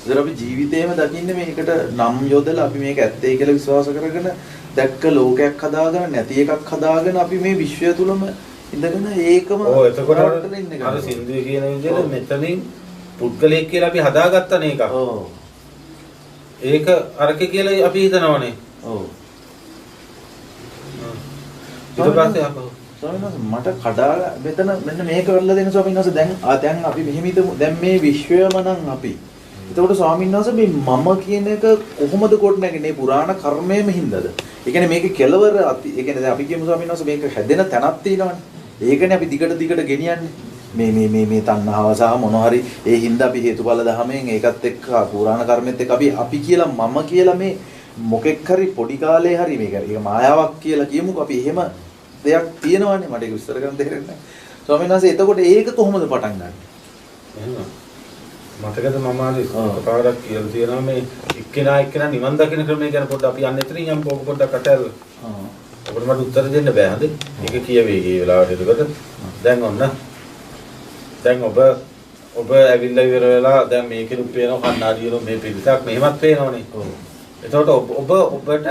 ඒතර අපි ජීවිතේම දකින්නේ මේකට නම් යොදලා අපි මේක ඇත්තයි කියලා විශ්වාස කරගෙන දැක්ක ලෝකයක් හදාගෙන නැති එකක් හදාගෙන අපි මේ විශ්වය තුලම ඉඳගෙන ඒකම එතකොට අර සින්දුවේ කියන විදිහට මෙතනින් පුද්ගලයෙක් කියලා අපි හදාගත්තා නේ එකක්. ඒක අරක කියලා අපි හිතනවනේ. ඔව්. ඊට පස්සේ අපෝ ස්වාමීන් වහන්සේ මට කඩා මෙතන මෙන්න මේක කරලා දෙන්න ස්වාමීන් වහන්සේ දැන් අපි මෙහෙම හිතමු දැන් මේ විශ්වයම නම් අපි. එතකොට ස්වාමීන් වහන්සේ මේ මම කියන එක කොහොමද කොට නැගන්නේ පුරාණ කර්මයේම හින්දාද? ඒ කියන්නේ මේකේ කෙලවර ඒ කියන්නේ දැන් අපි කියමු ස්වාමීන් වහන්සේ මේක හැදෙන තැනක් තියෙනවනේ. ඒකනේ අපි දිගට ගෙනියන්නේ. මේ තණ්හාව සහ මොන හරි ඒ හින්දා අපි හේතුඵල ධමයෙන් ඒකත් එක්ක පුරාණ කර්මෙත් එක්ක අපි කියලා මම කියලා මේ මොකෙක් හරි පොඩි කාලේ හරි මේක මායාවක් කියලා කියමුකෝ අපි එහෙම දෙයක් තියෙනවනේ මට ඒක විස්තර කරන්න තේරෙන්නේ නැහැ. ස්වාමීන් වහන්සේ එතකොට ඒක කොහොමද පටන් ගන්නේ? එහෙම මතකද මම ආදී කතාවක් කියලා තියෙනවා මේ එක්කෙනා නිවන් දකින්න ක්‍රමය ගැන පොඩ්ඩක් අපි යන්න එතනින් යම් පොඩ්ඩක් කටහල්. ඔබට මට උත්තර දෙන්න බෑ හරි. ඒක කියවේ මේ වෙලාවට එතකොට දැන් ඔන්න දැන් ඔබ ඇවිල්ලා ඉවර වෙලා දැන් මේකෙලු පේනවා කන්නාඩියලු මේ පිළිසක් මෙහෙමත් පේනවනේ. ඔව්. එතකොට ඔබට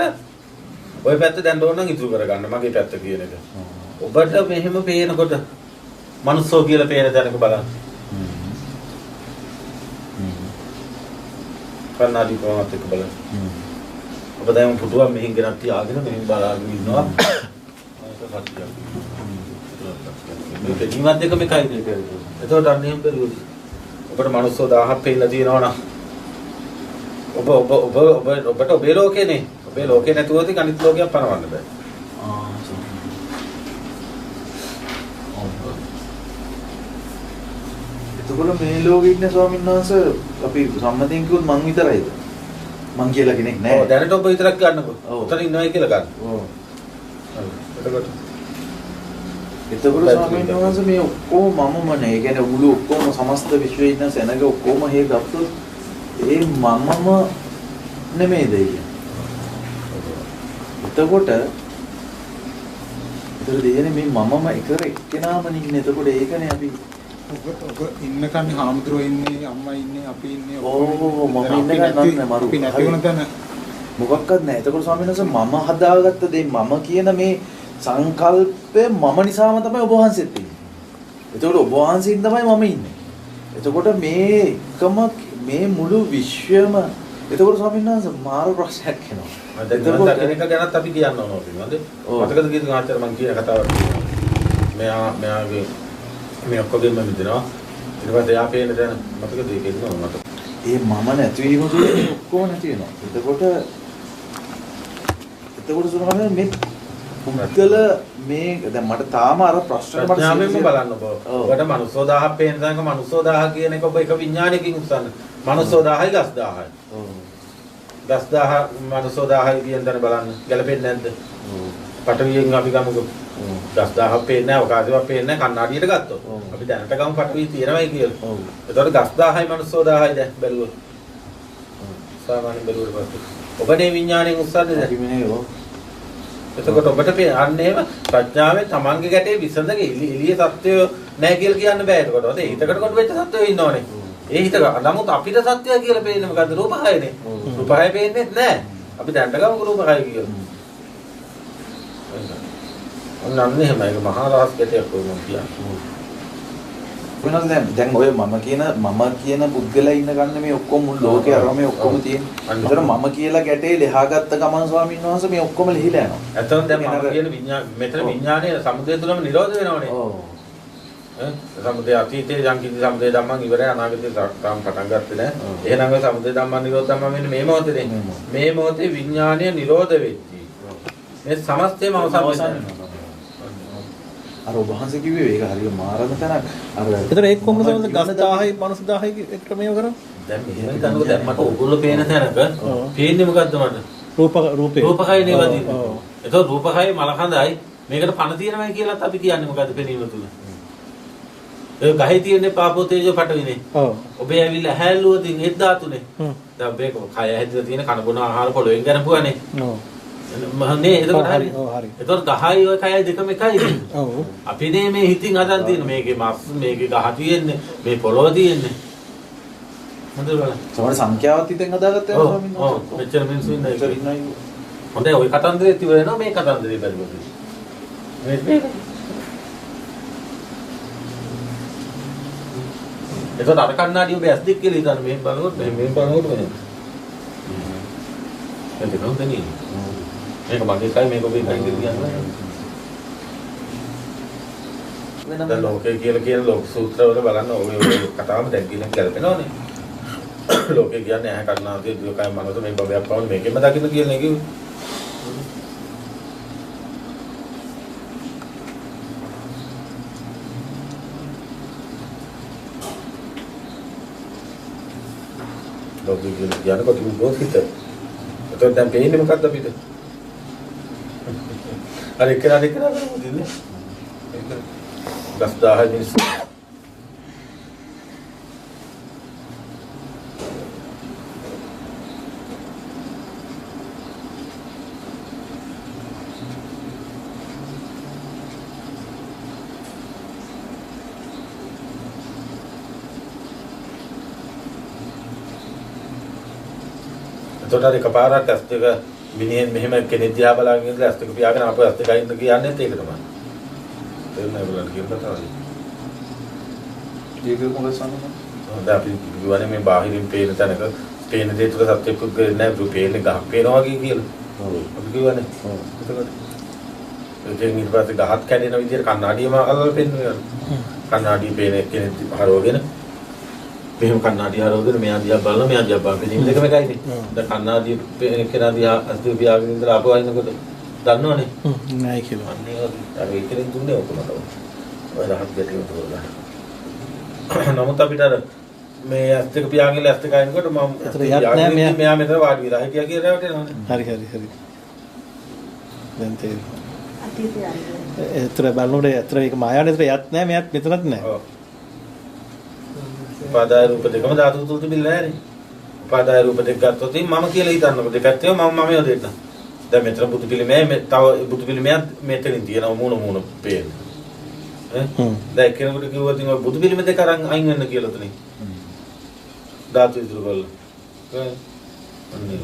ඔය පැත්ත දැන් ඕන නම් ඉතුරු කරගන්න මගේ පැත්ත කියන එක. ඔබට මෙහෙම පේනකොට මනුස්සෝ කියලා පේන දැනක බලන්න. කන්නාඩි කොහොමද එක්ක බලන්න. ඔබ දැන් පුටුවක් මෙහින් ගෙනත් තියාගෙන මෙහින් බලාගෙන ඉන්නවා. මේක සත්‍යයක්. මේක ජීවත් දෙක මේකයි නේ. එතකොට අන්න එහෙම බැලුවොත් ඔබට මනුස්සෝ 1000ක් පෙන්නලා තියෙනවා නම් ඔබට ඔබේ ලෝකේනේ. ඔබේ ලෝකේ නැතුව ඉතින් අනිත් ලෝකයක් පනවන්න බෑ. එතකොට මේ ලෝකෙ ඉන්න ස්වාමීන් වහන්සේ අපි සම්මතයෙන් කිව්වොත් මං විතරයිද? මං කියලා කෙනෙක් නැහැ. ඔව් දැනට ඔබ විතරක් ගන්නකො. උතන ඉන්නවයි කියලා ගන්න. ඔව්. එතකොට ස්වාමීන් වහන්සේ මේ ඔක්කොම මමම නේ. ඒ කියන්නේ මුළු ඔක්කොම සමස්ත විශ්වයේ ඉන්න සෙනග ඔක්කොම හේ ගත්තොත් ඒ මමම නෙමෙයිද කියන්නේ. එතකොට දෙයනේ මේ මමම එක්කෙනාම ඉන්නේ. එතකොට ඒකනේ අපි ඔබ ඉන්න කන්නේ හාමුදුරුවෝ ඉන්නේ අම්මා ඉන්නේ අපි ඉන්නේ මම ඉන්න ගන්න මරු අපි නැති වුණ තැන මොකක්වත් නැහැ. එතකොට ස්වාමීන් වහන්සේ මම හදාගත්ත දේ මම කියන මේ සංකල්පය මම නිසාම තමයි ඔබ වහන්සේත් ඉන්නේ. එතකොට ඔබ වහන්සේින් තමයි මම ඉන්නේ. එතකොට මේකම මේ මුළු විශ්වයම එතකොට ස්වාමීන් වහන්සේ මාර ප්‍රශ්නයක් එනවා. දැන් කෙනෙක් ගැනත් අපි කියන්න ඕන ඕනේ. මතකද කීයද ආචාර්ය මම කියන කතාවක් මෙයාගේ මේ ඔක්කොගෙම මිදෙනවා. ඊට පස්සේ යා පේන දැන මතකද ඒක ඉන්නවා මට. ඒ මම නැති වීම තුළ ඔක්කොම නැති වෙනවා. එතකොට සුනහම මේ පුද්ගල මේ දැන් මට තාම අර ප්‍රශ්න මට ඥානෙම බලන්න බෝ. ඔබට මනුස්සෝ 1000ක් පේන දාංග මනුස්සෝ 1000 කියන එක ඔබ එක විඥානයකින් උස්සන්න. මනුස්සෝ 1000යි ගස් 1000යි. ඔව්. ගස් 1000 මනුස්සෝ 1000යි කියන දර බලන්න. ගැලපෙන්නේ නැද්ද? ඔව්. පටවියෙන් අපි ගමුකෝ. ගස් 1000ක් පේන්නේ නැහැ, ඔකාසෙවත් පේන්නේ නැහැ කන්නාඩියට ගත්තොත්. අපි දැනට ගමු පටවි තියෙනවයි කියලා. ඔව්. එතකොට ගස් 1000යි මනුස්සෝ 1000යි දැන් බැලුවොත්. සාමාන්‍ය බැලුවට පස්සේ ඔබනේ විඥාණයෙන් උස්සන්නේ දැන්. කිමිනේ එතකොට ඔබට අන්න එහෙම ප්‍රඥාවෙන් තමන්ගේ ගැටේ විසඳගෙන එළිය සත්‍යය නැහැ කියලා කියන්න බෑ. එතකොට ඔතේ හිතකට කොට වෙච්ච සත්‍යය ඉන්නවනේ. ඒ හිත නමුත් අපිට සත්‍යය කියලා පේන්නේ මොකද්ද? රූපහයනේ. රූපහය පේන්නේ නැහැ. අපි දැනට ගමු රූපහය කියලා. අන්න එහෙම ඒක මහා රහස් ගැටයක් වුණා කියන්නේ. වෙනස් දැන් ඔය මම කියන පුද්ගලයා ඉන්න ගන්න මේ ඔක්කොම මුළු ලෝකේ අරම මේ ඔක්කොම තියෙන. ඒතර මම කියලා ගැටේ ලෙහාගත්ත ගමන් ස්වාමීන් වහන්සේ මේ ඔක්කොම ලිහිලා යනවා. ඇත්තටම දැන් මම කියන විඥාන මෙතන විඥානයේ සමුදය තුලම නිරෝධ වෙනවනේ. ඔව්. සමුදය අතීතයේ යම්කිසි සමුදය ධම්මං ඉවරයි අනාගතේ තාම පටන් ගත්තේ නැහැ. එහෙනම් ඔය සමුදය ධම්මං නිරෝධ ධම්මං වෙන්නේ මේ මොහොතේ. මේ මොහොතේ විඥානය නිරෝධ වෙච්චි. මේ සමස්තයම අවසන් වෙනවා. අර ඔබ වහන්සේ කිව්වේ ඒක හරිය මාරම තැනක්. අර ඒතර ඒක කොහොමද සමහරවිට ගස් 1000යි 50000යි එක ක්‍රමයව කරන්නේ? දැන් මෙහෙම හිතන්නකෝ දැන් මට ඕගොල්ලෝ පේන තැනක පේන්නේ මොකද්ද මට? රූපේ. රූපකය නේවදී. ඒතකොට රූපකය මලකඳයි මේකට පණ තියෙනවයි කියලාත් අපි කියන්නේ මොකද්ද පෙනීම තුල? ඒ ගහේ තියෙන්නේ පාපෝ තේජෝ පටවිනේ. ඔව්. ඔබේ ඇවිල්ලා හැල්ලුවකින් එක් ධාතුනේ. දැන් මේක කය හැදිලා තියෙන කන බොන ආහාර පොළොවෙන් ගන්නපුවානේ. ඔව්. මහන්නේ එතකොට හරි. ඔව් හරි. එතකොට 10යි ඔය කයයි දෙකම එකයිද? ඔව්. අපි මේ හිතින් හදන් තියෙන මේකේ මස් මේකේ ගහ තියෙන්නේ මේ පොළොව තියෙන්නේ. හොඳට බලන්න. සමහර සංඛ්‍යාවත් හිතෙන් හදාගත්තා ඔව් ස්වාමීන් ඔව් වහන්සේ. මෙච්චර මිනිස්සු ඉන්න මෙච්චර එක. ඉන්නයි. හොඳයි ওই කතන්දරේ ඉතින් වෙනවා මේ කතන්දරේ බැලුවොත්. මේක එතකොට අර කන්නාඩිය ඔබ ඇස් දෙක කියලා හිතන්න මෙහෙම බලනකොට මෙහෙම බලනකොට වෙනවා. එතන හොඳනේ. මේක මගේ එකයි මේක ඔබේ එකයි කියලා කියන්නේ. දැන් ලෝකේ කියලා කියන ලෝක සූත්‍රවල බලන්න ඔය කතාවම දැන් කියලා ගැලපෙනවනේ. ලෝකේ කියන්නේ ඇහැ කන්නාදී දුකයි මනස මේ බබයක් පවන මේකෙම දකින්න කියලා නේ කිව්වේ. ලෝකේ කියන්නේ කොට උගෝසිත. එතකොට දැන් පේන්නේ මොකක්ද අපිට? අර එකලා කරමුදින්නේ. දස් 10 මිනිස්සු එතකොට අර එකපාරක් ඇස් දෙක මිනිහෙන් මෙහෙම කෙනෙක් දිහා බලාගෙන ඉඳලා ඇස් දෙක පියාගෙන අපෝ ඇස් දෙක අයින්ද කියන්නේ ඒක තමයි. තේරුණා ඒගොල්ලන්ට කියන කතාවද? ඒක මොකද සම්මත? දැන් අපි කියවනේ මේ බාහිරින් පේන තැනක පේන දේ තුළ සත්‍ය පුද්ගලෙ නැහැ පේන්නේ ගහක් පේනවා වගේ කියලා. ඔව්. අපි කියවනේ. ඔව්. එතකොට ඒකෙන් ඊට පස්සේ ගහත් කැඩෙන විදිහට කණ්ණාඩියම අල්ලලා පෙන්වනවා. කණ්ණාඩිය පේන කෙනෙක් හරවගෙන මෙහෙම කණ්ණාඩිය හරවගෙන මෙයා දිහා බලන මෙයා දිහා බලන මේ දෙකම එකයිනේ. දැන් කණ්ණාඩිය පේන කෙනා දිහා අස්තු පියාගෙන ඉඳලා ආපහු අයින්නකොට දන්නවනේ. නෑ කියලා. අන්නේ අර ඒකෙන් දුන්නේ ඔකමද. ඔය රහත් ගැටියම තෝරලා. නමුත් අපිට අර මේ ඇස් දෙක පියාගෙන ඇස් දෙක අයින්කොට මම එතන යත් නෑ මෙයා මෙතන වාඩි වෙලා හිටියා කියලා රැවටෙනවනේ. හරි. දැන් තේරෙනවා. අතීතය අරගෙන. ඒතර බලනකොට ඇත්තට මේක මායාවේ ඒතර යත් නෑ මෙයත් මෙතනත් නෑ. ඔව්. උපාදාය රූප දෙකම ධාතු තුල තිබිලා නැහැනේ. උපාදාය රූප දෙක ගත්තොත් මම කියලා හිතන්නකො දෙපැත්තේ මම දෙන්න. දැන් මෙතන බුදු පිළිමේ තව බුදු පිළිමයක් මෙතනින් තියෙනවා මූණ පේන. දැන් කෙනෙකුට කිව්වොත් ඉතින් ඔය බුදු පිළිමේ දෙක අරන් අයින් වෙන්න කියලා තුනේ. ධාතු ඉදිරි කරලා. අන්නේ.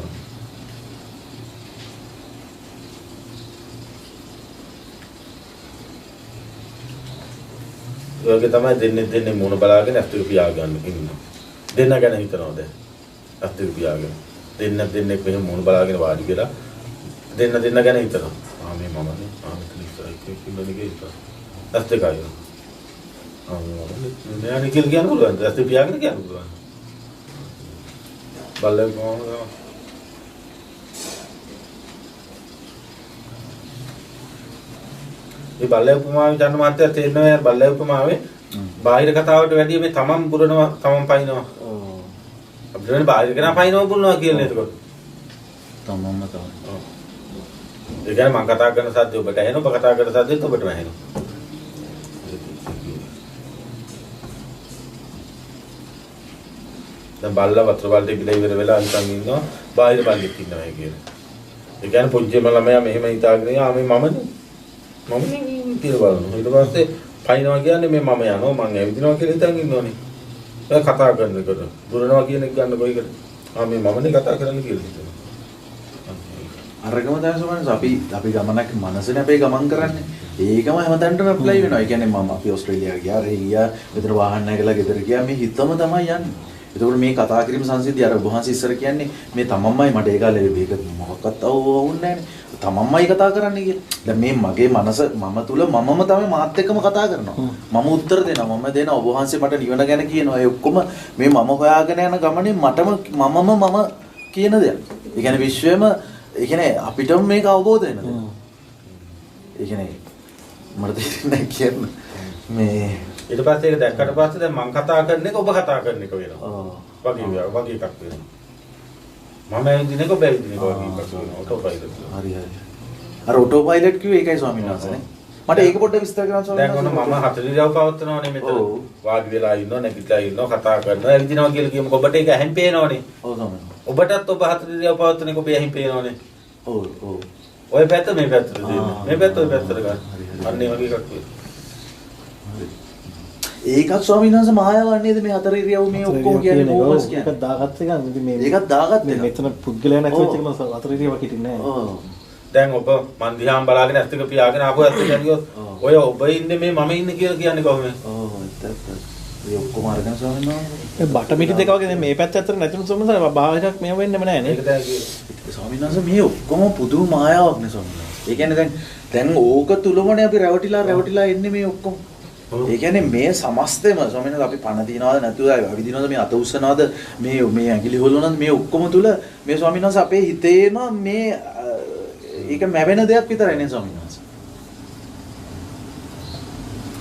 ඔයගේ තමයි දෙන්නේ මූණ බලාගෙන ඇස් දෙක පියාගන්න ඉන්නවා. දෙන්න ගැන හිතනවා දැන්. ඇස් දෙක පියාගෙන. දෙන්නෙක් මෙහෙම මූණ බලාගෙන වාඩි වෙලා දෙන්න ගැන හිතනවා. මේ මමනේ. මෙතන ඉස්සරහ ඉන්නේ නේද? ඇස් දෙකයි. මෙයා නිකල් කියන්න පුළුවන්. ඇස් දෙක පියාගෙන කියන්න පුළුවන්. බල්ලේ කොහොමද? මේ බල්ලේ උපමාවේ ජන මාත්‍ය තේරෙනවා බල්ලේ උපමාවේ බාහිර කතාවට වැඩිය මේ තමන් පුරනවා තමන් පයින්නවා. ඔව්. අපිට වෙන බාහිර කෙනා පයින්නවා පුරනවා කියන්නේ එතකොට. තමන්ම තමයි. ඔව්. ඒ කියන්නේ මම කතා කරන සද්ද ඔබට ඇහෙනවා ඔබ කතා කරන සද්දෙත් ඔබටම ඇහෙනවා. දැන් බල්ලා වතුර බල්ලේ ගිල ඉවර වෙලා හිටන් ඉන්නවා බාහිර බල්ලෙක් ඉන්නවා කියලා. ඒ කියන්නේ පුංචිම ළමයා මෙහෙම හිතාගෙන ඉන්නවා මේ මමනේ. මමනේ කියලා බලනවා. ඊට පස්සේ පයින්නවා කියන්නේ මේ මම යනවා මං ඇවිදිනවා කියලා හිතන් ඉන්නෝනේ. ඔය කතා කරනකොට දුරනවා කියන එක ගන්න කොයිකට. මේ මමනේ කතා කරන්න කියලා හිතනවා. අරගම තමයි සමහරවිට අපි ගමනක් මනසනේ අපේ ගමන් කරන්නේ. ඒකම හැමතැනටම ඇප්ලයි වෙනවා. ඒ කියන්නේ මම අපි ඕස්ට්‍රේලියාවට ගියා, ගියා, මෙතන වාහන නැගලා ගෙදර ගියා. මේ හිතම තමයි යන්නේ. ඒකෝට මේ කතා කිරීම සංසිද්ධිය අර වහන්සේ ඉස්සර කියන්නේ මේ තමන්මයි මට ඒ කාලේ මේක මොකක්වත් වුන්නේ නැහැ. තමන්මයි කතා කරන්නේ කියලා. දැන් මේ මගේ මනස මම තුල මමම තමයි මාත් එක්කම කතා කරනවා. මම උත්තර දෙනවා. මම දෙනවා. ඔබ වහන්සේ මට නිවන ගැන කියනවා. ඒ ඔක්කොම මේ මම හොයාගෙන යන ගමනේ මටම මම කියන දෙයක්. ඒ කියන්නේ විශ්වයම ඒ කියන්නේ අපිටම මේක අවබෝධ වෙනවා. ඒ කියන්නේ මට තේරෙන්නේ කියන්නේ මේ ඊට පස්සේ ඒක දැක්කට පස්සේ දැන් මම කතා කරන එක ඔබ කතා කරන එක වෙනවා. වගේ එකක් වෙනවා. මම ඇවිදින එක ඔබ ඇවිදින එක වගේ එකක් වෙනවා. Auto pilot. හරි. අර ඔටෝ පයිලට් කිව්වේ ඒකයි ස්වාමීන් වහන්සේනේ. මට ඒක පොඩ්ඩක් විස්තර කරන්න ස්වාමීන් වහන්සේ. දැන් ඔන්න මම 4 ඉරියව් පවත්වනවානේ මෙතන. වාඩි වෙලා ඉන්නවා, නැගිටලා ඉන්නවා, කතා කරනවා, ඇවිදිනවා කියලා කියමුකො ඔබට ඒක ඇහෙන් පේනවනේ. ඔව් ස්වාමීන්. ඔබටත් ඔබ 4 ඉරියව් පවත්වන එක ඔබ ඇහෙන් පේනවනේ. ඔව්. ඔය පැත්ත මේ පැත්තට දෙන්න. මේ පැත්ත ඔය පැත්තට ගන්න. අන්න ඒ වගේ එකක් වෙනවා. ඒකත් ස්වාමීන් වහන්සේ මායාවක් නේද මේ හතර ඉරියව් මේ ඔක්කොම කියන්නේ කොහොමද කියන්නේ? ඒක දාගත්ත එක ඉතින් මේ ඒකත් දාගත්ත එක. මෙතන පුද්ගලයා නැති වෙච්ච එක නම් අතර ඉරියවක් හිටින්නේ නැහැ. ඔව්. දැන් ඔබ මන් දිහාම බලාගෙන ඇස් දෙක පියාගෙන ආපු ඇස් දෙක ගියොත් ඔය ඔබ ඉන්නේ මේ මම ඉන්නේ කියලා කියන්නේ කොහොමද? ඔව් ඒත් ඒ ඔක්කොම අරගෙන ස්වාමීන් වහන්සේ. මේ බටමිටි දෙක වගේ දැන් මේ පැත්ත ඇත්තට නැතිනම් සම්මත භාවයක් මෙහෙම වෙන්නෙම නැහැ නේ. ඒක දැන් කියේ. ස්වාමීන් වහන්සේ මේ ඔක්කොම පුදුම මායාවක් නේ ස්වාමීන් වහන්සේ. ඒ කියන්නේ දැන් ඕක තුලමනේ අපි රැවටිලා එන්නේ මේ ඔක්කොම. ඒ කියන්නේ මේ සමස්තෙම ස්වාමීන් වහන්සේ අපි පණ තියනවාද නැතුව අවිදිනවද මේ අත උස්සනවාද මේ ඇඟිලි හොලනවාද මේ ඔක්කොම තුල මේ ස්වාමීන් වහන්සේ අපේ හිතේම මේ ඒක මැවෙන දෙයක් විතරයි නේ ස්වාමීන් වහන්සේ.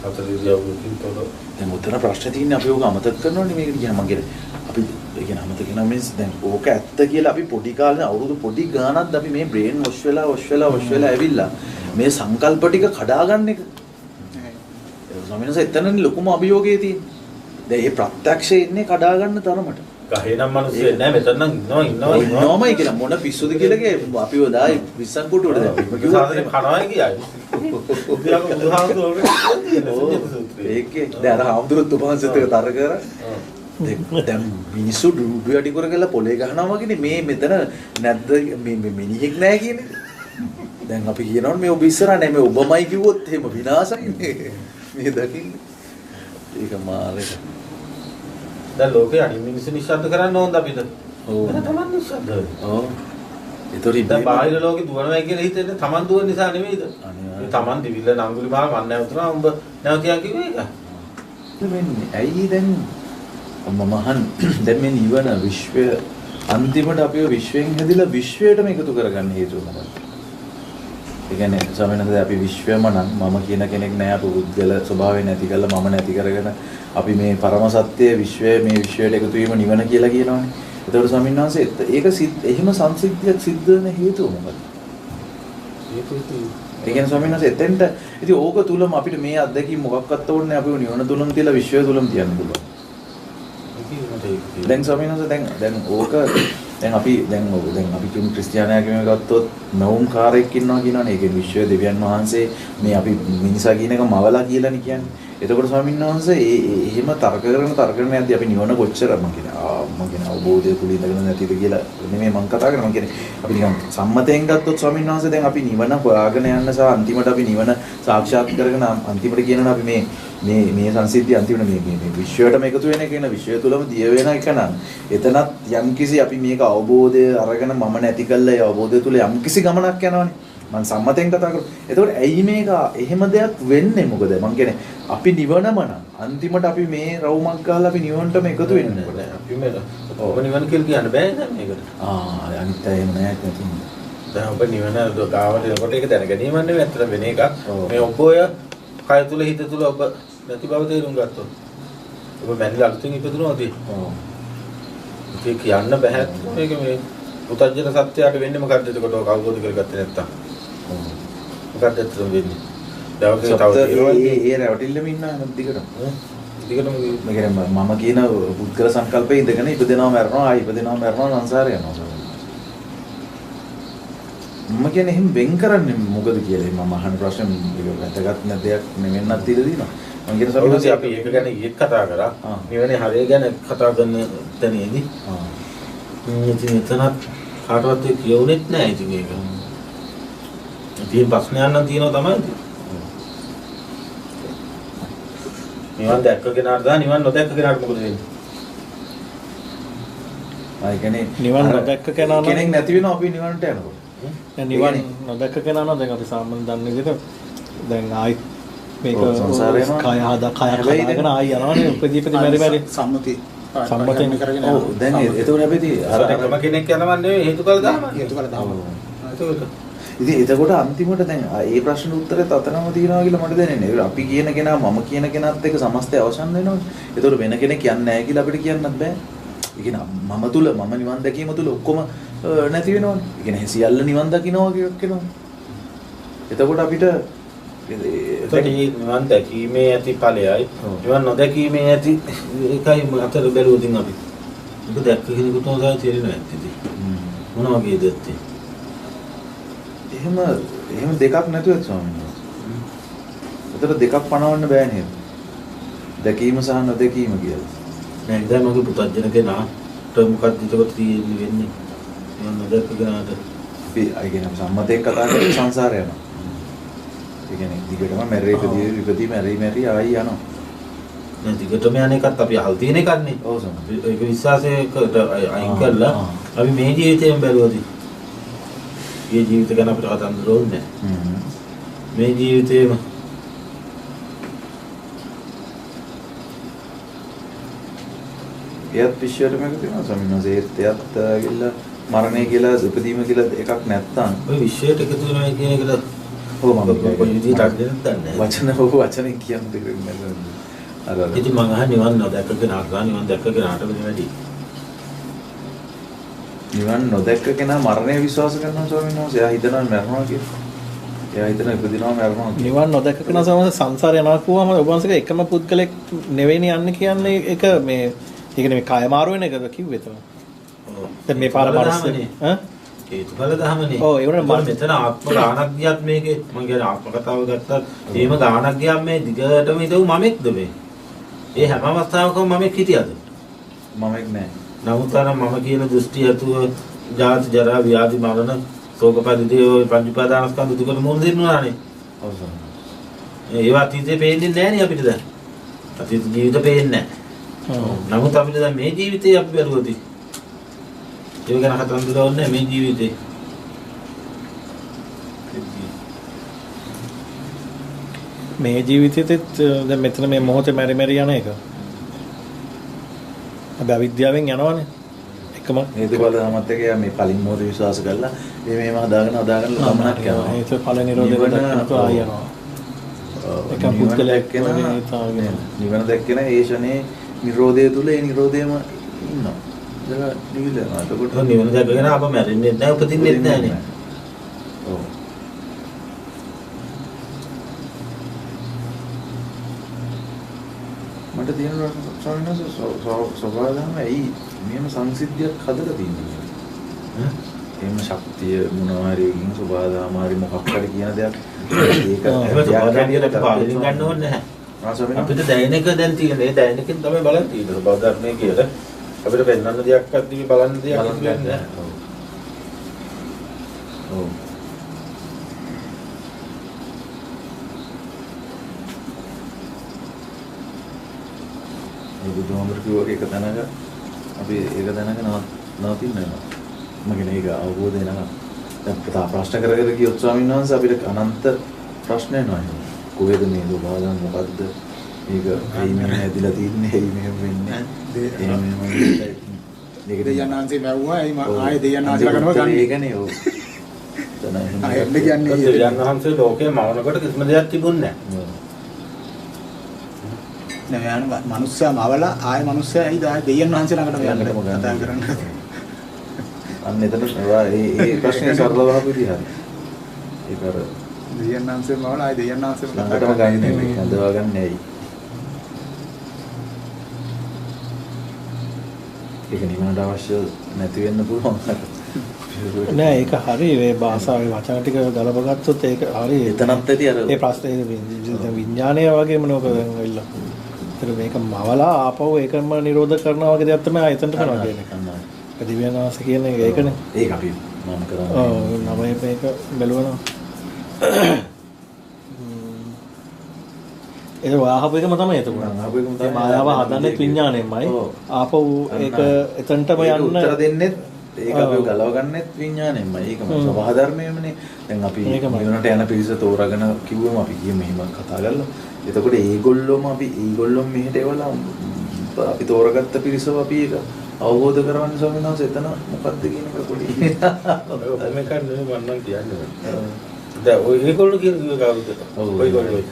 අතරියවකින් තොර දැන් උතන ප්‍රශ්නේ තියෙන්නේ අපි ඕක අමතක කරනවනේ මේක කියන මං කියන්නේ අපි ඒ කියන්නේ අමතක කරනවා means දැන් ඕක ඇත්ත කියලා අපි පොඩි කාලේ අවුරුදු පොඩි ගානක් අපි මේ බ්‍රේන් වොෂ් වෙලා ඇවිල්ලා මේ සංකල්ප ටික කඩාගන්න එක. ඒ ස්වාමීන් වහන්සේ එතනනේ ලොකුම අභියෝගය තියෙන්නේ. දැන් මේ ප්‍රත්‍යක්ෂයේ ඉන්නේ කඩාගන්න තරමට. ගහේ නම් මිනිස්සු නෑ මෙතන නම් ඉන්නවමයි කියලා මොන පිස්සුද කියලාගේ අපිව දායි විස්සන් කොටුවට දැන් සාදරේ කනවයි කියයි. උදේම බුදුහාමුදුරුවෝ ඒකේ දැන් අර හාමුදුරුවෝ තුපහන්සෙත් එක තර කරා දැන් මිනිස්සු ඩුඩු යටි කරගලා පොලේ ගහනවා වගේනේ මේ මෙතන නැද්ද මේ මිනිහෙක් නැහැ කියන්නේ. දැන් අපි කියනවනේ මේ ඔබ ඉස්සරහ නැහැ මේ ඔබමයි කිව්වොත් එහෙම විනාශයි මේ දකින්නේ. ඒක මාරේ. දැන් ලෝකේ අනිත් මිනිස්සු නිශ්ශබ්ද කරන්න ඕනද අපිට? ඔව්. ඒක තමන් නිශ්ශබ්ද. ඔව්. ඒතොරි දැන් බාහිර ලෝකේ දුවනවා කියලා හිතෙන්නේ තමන් දුවන නිසා නෙමෙයිද? අනිවාර්යයෙන්. තමන් දිවිල්ල නංගුලි මාව මන් නැවතුනා උඹ නැවතියා කිව්වේ ඒක. වෙන්නේ ඇයි දැන් මමහන් දැන් මේ නිවන විශ්වය අන්තිමට අපිව විශ්වයෙන් හැදිලා විශ්වයටම එකතු කරගන්න හේතුව මොකක්ද? ඒ කියන්නේ සමහරවිට අපි විශ්වයම නම් මම කියන කෙනෙක් නෑ අපේ උද්ගල ස්වභාවය නැති කරලා මම නැති කරගෙන අපි මේ පරම සත්‍ය විශ්වය මේ විශ්වයට එකතු වීම නිවන කියලා කියනවනේ. ඒතකොට ස්වාමීන් වහන්සේ ඒක එහෙම සංසිද්ධියක් සිද්ධ වෙන හේතුව මොකක්ද? ඒ කියන්නේ ස්වාමීන් වහන්සේ එතෙන්ට ඉතින් ඕක තුලම අපිට මේ අත්දැකීම් මොකක්වත් ඕනේ අපිව නිවන තුලම තියලා විශ්වය තුලම තියන්න පුළුවන්. දැන් ස්වාමීන් වහන්සේ දැන් ඕක දැන් අපි කියමු ක්‍රිස්තියානියාගම ගත්තොත් නවුම්කාරයෙක් ඉන්නවා කියනවනේ. ඒ කියන්නේ විශ්ව දෙවියන් වහන්සේ මේ අපි මිනිසා කියන එක මවලා කියලානේ කියන්නේ. එතකොට ස්වාමීන් වහන්සේ එහෙම තර්ක කරන යද්දී අපි නිවන කොච්චර මම කියන අවබෝධය තුල ඉඳගෙන නැතිද කියලා නෙමෙයි මම කතා කරන්නේ. මම කියන්නේ අපි නිකන් සම්මතයෙන් ගත්තොත් ස්වාමීන් වහන්සේ දැන් අපි නිවන හොයාගෙන යන්න සහ අන්තිමට අපි නිවන සාක්ෂාත් කරගෙන අන්තිමට කියනවා අපි මේ සංසිද්ධිය අන්තිමට මේ විශ්වයටම එකතු වෙන එක න විශ්වය තුලම දිය වෙන එක නම් එතනත් යම්කිසි අපි මේක අවබෝධය අරගෙන මම නැති කළා ඒ අවබෝධය තුල යම්කිසි ගමනක් යනවනේ. මම සම්මතෙන් කතා කරා. එතකොට ඇයි මේක එහෙම දෙයක් වෙන්නේ මොකද? මම කියන්නේ අපි නිවනම නම් අන්තිමට අපි මේ රවුමක් ගහලා අපි නිවනටම එකතු වෙන්නේ මොකද? අපි මේ ඔබ නිවන කියලා කියන්න බෑ නේද මේකට? අනිත් අය එහෙම නෑ නැතිනම්. දැන් ඔබ නිවන ගාවට එනකොට ඒක දැනගැනීම නෙවෙයි අතර වෙන එකක්. මේ ඔබ ඔය කය තුල හිත තුල ඔබ නැති බව තේරුම් ගත්තොත් ඔබ මැරිලා අලුතින් ඉපදුනොත් ඒක කියන්න බෑ. මේක මේ පුතජන සත්‍යයට වෙන්නේ මොකද්ද? එතකොට ඔය අවබෝධ කරගත්තේ නැත්තම් මොකක්ද ඇත්තටම වෙන්නේ? දවසේ තව ඒ රැවටිල්ලම ඉන්නවා දිගටම. දිගටම මම කියන්නේ මම කියන පුද්ගල සංකල්පයේ ඉඳගෙන ඉපදෙනවා මැරෙනවා ආයි ඉපදෙනවා මැරෙනවා සංසාරය යනවා. මම කියන්නේ එහෙම වෙන් කරන්නේ මොකද කියලා මම අහන ප්‍රශ්නේ මේක වැදගත් නැ දෙයක් නෙවෙන්නත් ඉඩ දිනවා. මම කියන සමහරවිට අපි ඒක ගැන ඊයේත් කතා කරා. මෙවැනි හරය ගැන කතා කරන තැනේදී ඉතින් එතනත් කාටවත් ඒක කියවුනෙත් නෑ ඉතින් ඒක. ඉතින් ප්‍රශ්නයක් නම් තියෙනවා තමයි. නිවන් දැක්ක කෙනාට දා නිවන් නොදැක්ක කෙනාට මොකද වෙන්නේ? ආයි කියන්නේ නිවන් නොදැක්ක කෙනා නම් කෙනෙක් නැති වෙනවා අපි නිවනට යනකොට. දැන් නිවන් නොදැක්ක කෙනා නම් දැන් අපි සාමාන්‍ය දන්න විදිහට දැන් ආයි මේක සංසාරේ යනවා. කය හදාගෙන ආයි යනවනේ උපදීපති මෙරි සම්මතයෙන් කරගෙන ඔව් දැන් එතකොට හැබැයි අර එකම කෙනෙක් යනවා නෙවෙයි හේතුඵල දානවා. හේතුඵල දානවා. ඉතින් එතකොට අන්තිමට දැන් ඒ ප්‍රශ්න උත්තරේ තතනම තියනවා කියලා මට දැනෙන්නේ. අපි කියන කෙනා මම කියන කෙනාත් එක්ක සමස්තය අවසන් වෙනවා. එතකොට වෙන කෙනෙක් කියන්නේ නැහැ කියලා අපිට කියන්නත් බෑ. ඒ කියන්නේ මම තුල මම නිවන් දැකීම තුල ඔක්කොම නැති වෙනවනේ. ඒ කියන්නේ සියල්ල නිවන් දකින්නවා කියයක් වෙනවා. එතකොට අපිට එතකොට නිවන් දැකීමේ ඇති ඵලයයි නිවන් නොදැකීමේ ඇති ඒකයි අතර බැලුවොතින් අපි. ඒක දැක්ක කෙනෙකුට තමයි තේරෙන්නේ නැත්තේ. මොන වගේද ඇත්තේ? එහෙම දෙකක් නැතුව ස්වාමීන් වහන්සේ. එතකොට දෙකක් පනවන්න බෑ නේද? දැකීම සහ නොදැකීම කියලා. නෑ ඉතින් මගේ පුතත් කෙනාට මොකක්ද ඒක තියෙන්නේ වෙන්නේ. මම නොදැක්ක කෙනාට අපි අය කියන සම්මතයෙන් කතා කරලා සංසාරය යනවා. ඒ කියන්නේ දිගටම මැරෙයි ඉපදී මැරි ආයි යනවා. දැන් දිගටම යන එකත් අපි අහල් තියෙන එකක් නේ. ඔව් සම. ඒක විශ්වාසයකට අයින් කරලා අපි මේ ජීවිතයෙන් බැලුවදී. මේ ජීවිත ගැන අපිට කතන්දර ඕනේ නැහැ. මේ ජීවිතේම එයත් විශ්වයටම එකතු වෙනවා ස්වාමීන් වහන්සේ. එයත් ගිල්ල මරණය කියලා උපදීම කියලා එකක් නැත්තම් ඔය විශ්වයට එකතු වෙනවා කියන එකට ඔව් මම කොයි විදිහට අග්ගෙන දන්නේ වචන වචනෙන් කියන්න දෙන්නේ නැහැ. අර ඉතින් මම අහන්නේ නිවන් නොදැකගෙන අග්ගාන නිවන් දැක්කගෙනාට වෙන වැඩි. නිවන් නොදැක්ක කෙනා මරණය විශ්වාස කරනවා ස්වාමීන් වහන්සේ. එයා හිතනවා මරනවා කියලා. එයා හිතන ඉපදිනවා මරනවා කියලා. නිවන් නොදැක කෙනා සමහර සංසාරේ යනවා කිව්වම ඔබ වහන්සේගේ එකම පුද්ගලෙක් නෙවෙයිනේ යන්නේ කියන්නේ ඒක මේ ඒ කියන්නේ මේ කය මාරු වෙන එකද කිව්වේ තමයි. දැන් මේ පාර මාර්ස්සේ ඈ හේතුඵල ධමනේ. ඔව් ඒ වුණා මෙතන ආත්ම ගානක් ගියත් මේකේ මම කියන්නේ ආත්ම කතාව ගත්තත් එහෙම ගානක් ගියම් මේ දිගටම හිටව මමෙක්ද මේ. ඒ හැම අවස්ථාවකම මමෙක් හිටියද? මමෙක් නෑ. නමුත් අර මම කියන දෘෂ්ටි ඇතුව ජාති ජරා ව්‍යාධි මරණ ශෝක පරිදේ ඔය පංච උපාදානස්කන්ධ දුකට මුහුණ දෙන්නානේ. ඔව් සම. ඒවා අතීතේ පේන්නේ නැහැ නේ අපිට දැන්. අතීත ජීවිත පේන්නේ නැහැ. නමුත් අපිට දැන් මේ ජීවිතේ අපි බැලුවොත් ඒක ගැන කතන්දර ඕනේ මේ ජීවිතේ. මේ ජීවිතෙත් දැන් මෙතන මේ මොහොතේ මෙරි යන එක. අපි අවිද්‍යාවෙන් යනවනේ. එකම හේතුඵල ධමත් එක යා මේ කලින් මොහොත විශ්වාස කරලා මේව හදාගෙන ගමනක් යනවා. හේතු ඵල නිරෝධය දැක්කම ආය යනවා. එක පුද්ගලයෙක් කෙනා නිවන දැක්කන ඒ ෂනේ නිරෝධය තුල ඒ නිරෝධයම ඉන්නවා. ඒක නිවිලනවා. එතකොට නිවන දැකගෙන අප මැරෙන්නේ නැහැ උපදින්නෙත් නැහැ නේ. ඔව්. මට තියෙන ස්වාමීන් වහන්සේ සබාවම ඇයි මෙහෙම සංසිද්ධියක් හදලා තින්නේ? එහෙම ශක්තිය මොනවා හරි එකකින් සබාවම හරි මොකක් හරි කියන දෙයක් ඒක සබාවදියට පාලනය ගන්න ඕනේ නැහැ. අපිට දැනෙන එක දැන් තියෙන ඒ දැනෙන එකෙන් තමයි බලන්න තියෙන්නේ. සබාව ධර්මයේ කියලා අපිට පෙන්වන්න දෙයක් අද්දි බලන්න දෙයක් නැහැ. ඔව්. බුදුහාමුදුරු කිව්ව එක තැනක අපි ඒක දැනගෙන නවතින්න වෙනවා. මම ඒක අවබෝධ වෙනවා. දැන් ප්‍රශ්න කර කර ගියොත් ස්වාමීන් වහන්සේ අපිට අනන්ත ප්‍රශ්න එනවා. කොහෙද මේ දුබාදන් මොකද්ද? මේක ඇයි මෙහෙම ඇදිලා තින්නේ? ඇයි මෙහෙම වෙන්නේ? එහෙම මේක දෙයන්නාන්සේ මැව්වා. ආයේ දෙයන්නාන්සලා කරනවා ගන්න. ඒකනේ ඔව්. ආයෙත් කියන්නේ දෙයන්නාන්සේ ලෝකේ මවනකොට කිසිම දෙයක් තිබුණේ නැහැ. නෑ යන මනුස්සයා මවලා ආයෙ මනුස්සයා ඇයිද ආයෙ දෙයයන් වහන්සේ ළඟට යන්න කතා කරන්නේ. අන්න එතන ඒ ප්‍රශ්නේ සරලව අහපු විදිහ හරි. ඒක අර දෙයයන් වහන්සේ මවලා ආයෙ දෙයයන් වහන්සේ ළඟටම ගන්නේ මේ හදවා ගන්න ඇයි. ඒක නිවනට අවශ්‍ය නැති වෙන්න පුළුවන්. නෑ ඒක හරි මේ භාෂාවේ වචන ටික ගලප ගත්තොත් ඒක හරි එතනත් ඇති අර ඒ ප්‍රශ්නේ විඥානය වගේම නෝක දැන් වෙලා. ඒතර මේක මවලා ආපහු ඒකම නිරෝධ කරනවා වගේ දෙයක් තමයි ආයතනට කරනවා කියන්නේ. ඒක දිව්‍යනාස කියන්නේ ඒකනේ. ඒක අපි මම කරන්නේ. ඔව් නවයේ මේක බැලුවනවා. ඒක වාහප එකම තමයි එතකොට. ආපහු එකම තමයි. මායාව හදන්නේ විඥාණයෙන්මයි. ආපහු ඒක එතනටම යන්න උත්තර දෙන්නෙත් ඒක අපි ගලව ගන්නෙත් විඥාණයෙන්මයි. ඒකම සබහා ධර්මයේමනේ. දැන් අපි නිවනට යන පිරිස තෝරාගෙන කිව්වම අපි ගියේ මෙහෙම කතා කරලා. එතකොට ඒගොල්ලොම මෙහෙට එවලා අපි තෝරගත්ත පිරිසව අපි ඒක අවබෝධ කරවන්න ස්වාමීන් වහන්සේ එතන මොකක්ද කියන එක පොඩි මේක නෙමෙයි මම නම් කියන්නේ. දැන් ඔය ඒගොල්ලෝ කියන කවුද? ඔයගොල්ලෝ.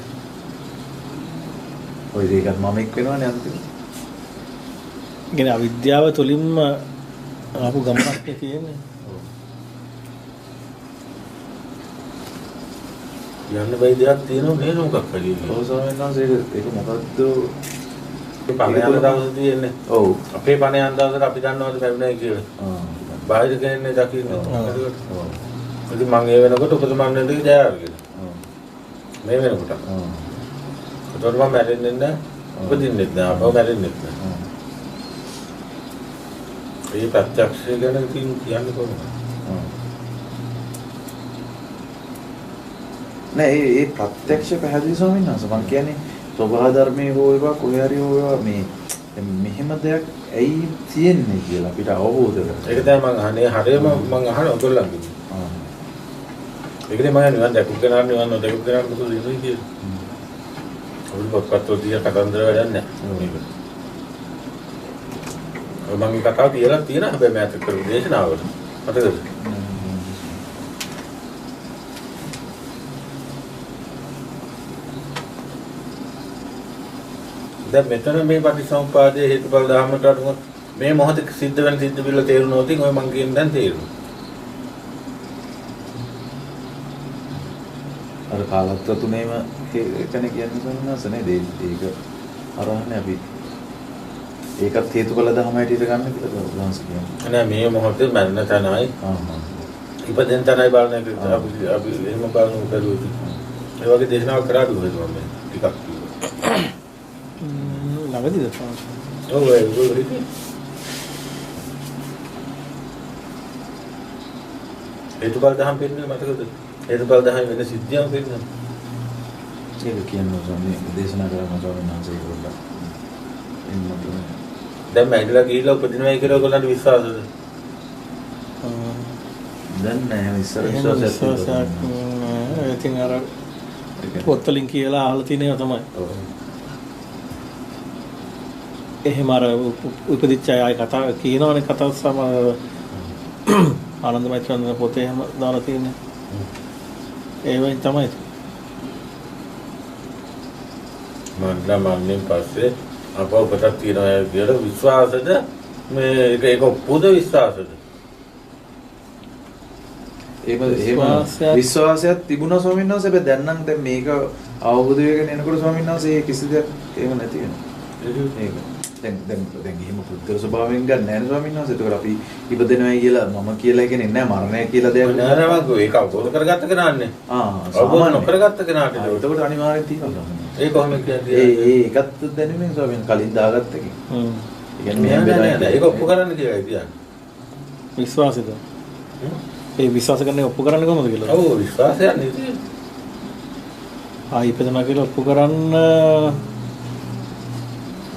ඔය දෙකත් මම එක් වෙනවනේ අන්තිමට. කියන්නේ අවිද්‍යාව තුලින්ම ආපු ගමනක් තියෙන්නේ. යන්න බයි දෙයක් තියෙනවා නේද මොකක් හරි. ඔව් ස්වාමීන් වහන්සේ ඒක මොකද්ද? පණ යන දවසේ තියෙන්නේ. ඔව්. අපේ පණ යන දවසට අපි දන්නවද පැමිණයි කියලා. බාහිර කෙනෙක් දකින්නේ. ඔව්. ඉතින් මම ඒ වෙනකොට උපදමන්නේ දෙක ජයාව කියලා. මේ වෙනකොට. ඒතකොට මම මැරෙන්නේ නැහැ. උපදින්නෙත් නෑ අපව මැරෙන්නෙත් නෑ. ඒ ප්‍රත්‍යක්ෂය ගැන ඉතින් කියන්නේ කොහොමද? නෑ ඒ ප්‍රත්‍යක්ෂ පැහැදිලි ස්වාමීන් වහන්සේ මම කියන්නේ සබහා ධර්මයේ හෝ ඒවා කොහේ හරි හෝ ඒවා මේ මෙහෙම දෙයක් ඇයි තියෙන්නේ කියලා අපිට අවබෝධ කරගන්න. ඒක තමයි මම අහන්නේ හරියම මම අහන ඔයගොල්ලන්ගෙන්. ඒකනේ මම නිවන් දැක්ක කෙනා නිවන් නොදැක්ක කෙනා මොකද වෙන්නේ කියලා. ඔය පොත්පත්වල තිය කතන්දර වැඩක් නැහැ. ඔය මම කතාව කියලා තියෙන හැබැයි මෑත කරපු දේශනාවල. මතකද? දැන් මෙතන මේ පටිසමුපාදයේ හේතුඵල ධර්මයට අනුව මේ මොහොතේ සිද්ධ වෙන සිද්ධ පිළ තේරුණොත් ඔය මං කියන දැන් තේරුණා. අර කාලත්ව තුනේම එකනේ කියන්නේ සම්මාස නේද? ඒක අරහනේ අපි ඒකත් හේතුඵල ධර්ම හැටියට ගන්න කියලා උදාහරණ කියන්නේ. නෑ මේ මොහොතේ මරණ තනයි. ඉපදෙන තනයි බලන එක අපි එහෙම බලමු කරුවොත්. ඒ වගේ දේශනාවක් කරා දුන්නා මම ටිකක් කිව්වා. ළඟදීද? ඔව් ඒක හරි. හේතුඵල ධර්ම පිළිබඳව මතකද? හේතුඵල ධර්ම වෙන සිද්ධියක් පිළිබඳව. ඒක කියන්නේ සම්මේ දේශනා කරන ස්වාමීන් වහන්සේ ඒගොල්ලෝ. දැන් මයිඩලා ගිහිල්ලා උපදිනවයි කියලා ඔයගොල්ලන්ට විශ්වාසද? දැන් නෑ ඉස්සර විශ්වාසයක් නෑ. ඉතින් අර පොත්වලින් කියලා අහලා තියෙන ඒවා තමයි. ඔව්. එහෙම අර උපදිච්ච අය කතා කියනවනේ කතාව සම ආනන්ද මෛත්‍රී පොතේ හැම දාලා තියෙන්නේ. ඒ වෙන් තමයි. මන්නේ පස්සේ අපවපතක් තියනවා කියලා විශ්වාසද මේ ඒක පොද විශ්වාසද? ඒක විශ්වාසයක් තිබුණා ස්වාමීන් වහන්සේ. හැබැයි දැන් නම් දැන් මේක අවබෝධ වෙගෙන එනකොට ස්වාමීන් වහන්සේ කිසි දෙයක් එහෙම නැති වෙනවා. ඒක දැන් එහෙම පුද්ගල ස්වභාවයෙන් ගන්න නැහැ ස්වාමීන් වහන්සේ. ඒකට අපි ඉපදෙනවයි කියලා මම කියලා කියන්නේ නැහැ. මරණය කියලා දෙයක් නෑ නෑ මම ඒක අවබෝධ කරගත්ත කෙනාන්නේ. අවබෝධ නොකරගත්ත කෙනාට ඒකට අනිවාර්යෙන් තියෙනවා. ඒ කොහොමද කියන්නේ? ඒකත් දැනෙන්නේ ස්වාමීන් කලින් දාගත්ත එකේ. ඒ කියන්නේ නෑ ඒක ඔප්පු කරන්න කියලා කියන්නේ. විශ්වාසද? ඒ විශ්වාස කරන්නේ ඔප්පු කරන්නේ කොහොමද කියලා? ඔව් විශ්වාසයක් නේද? ඉපදෙනවා කියලා ඔප්පු කරන්න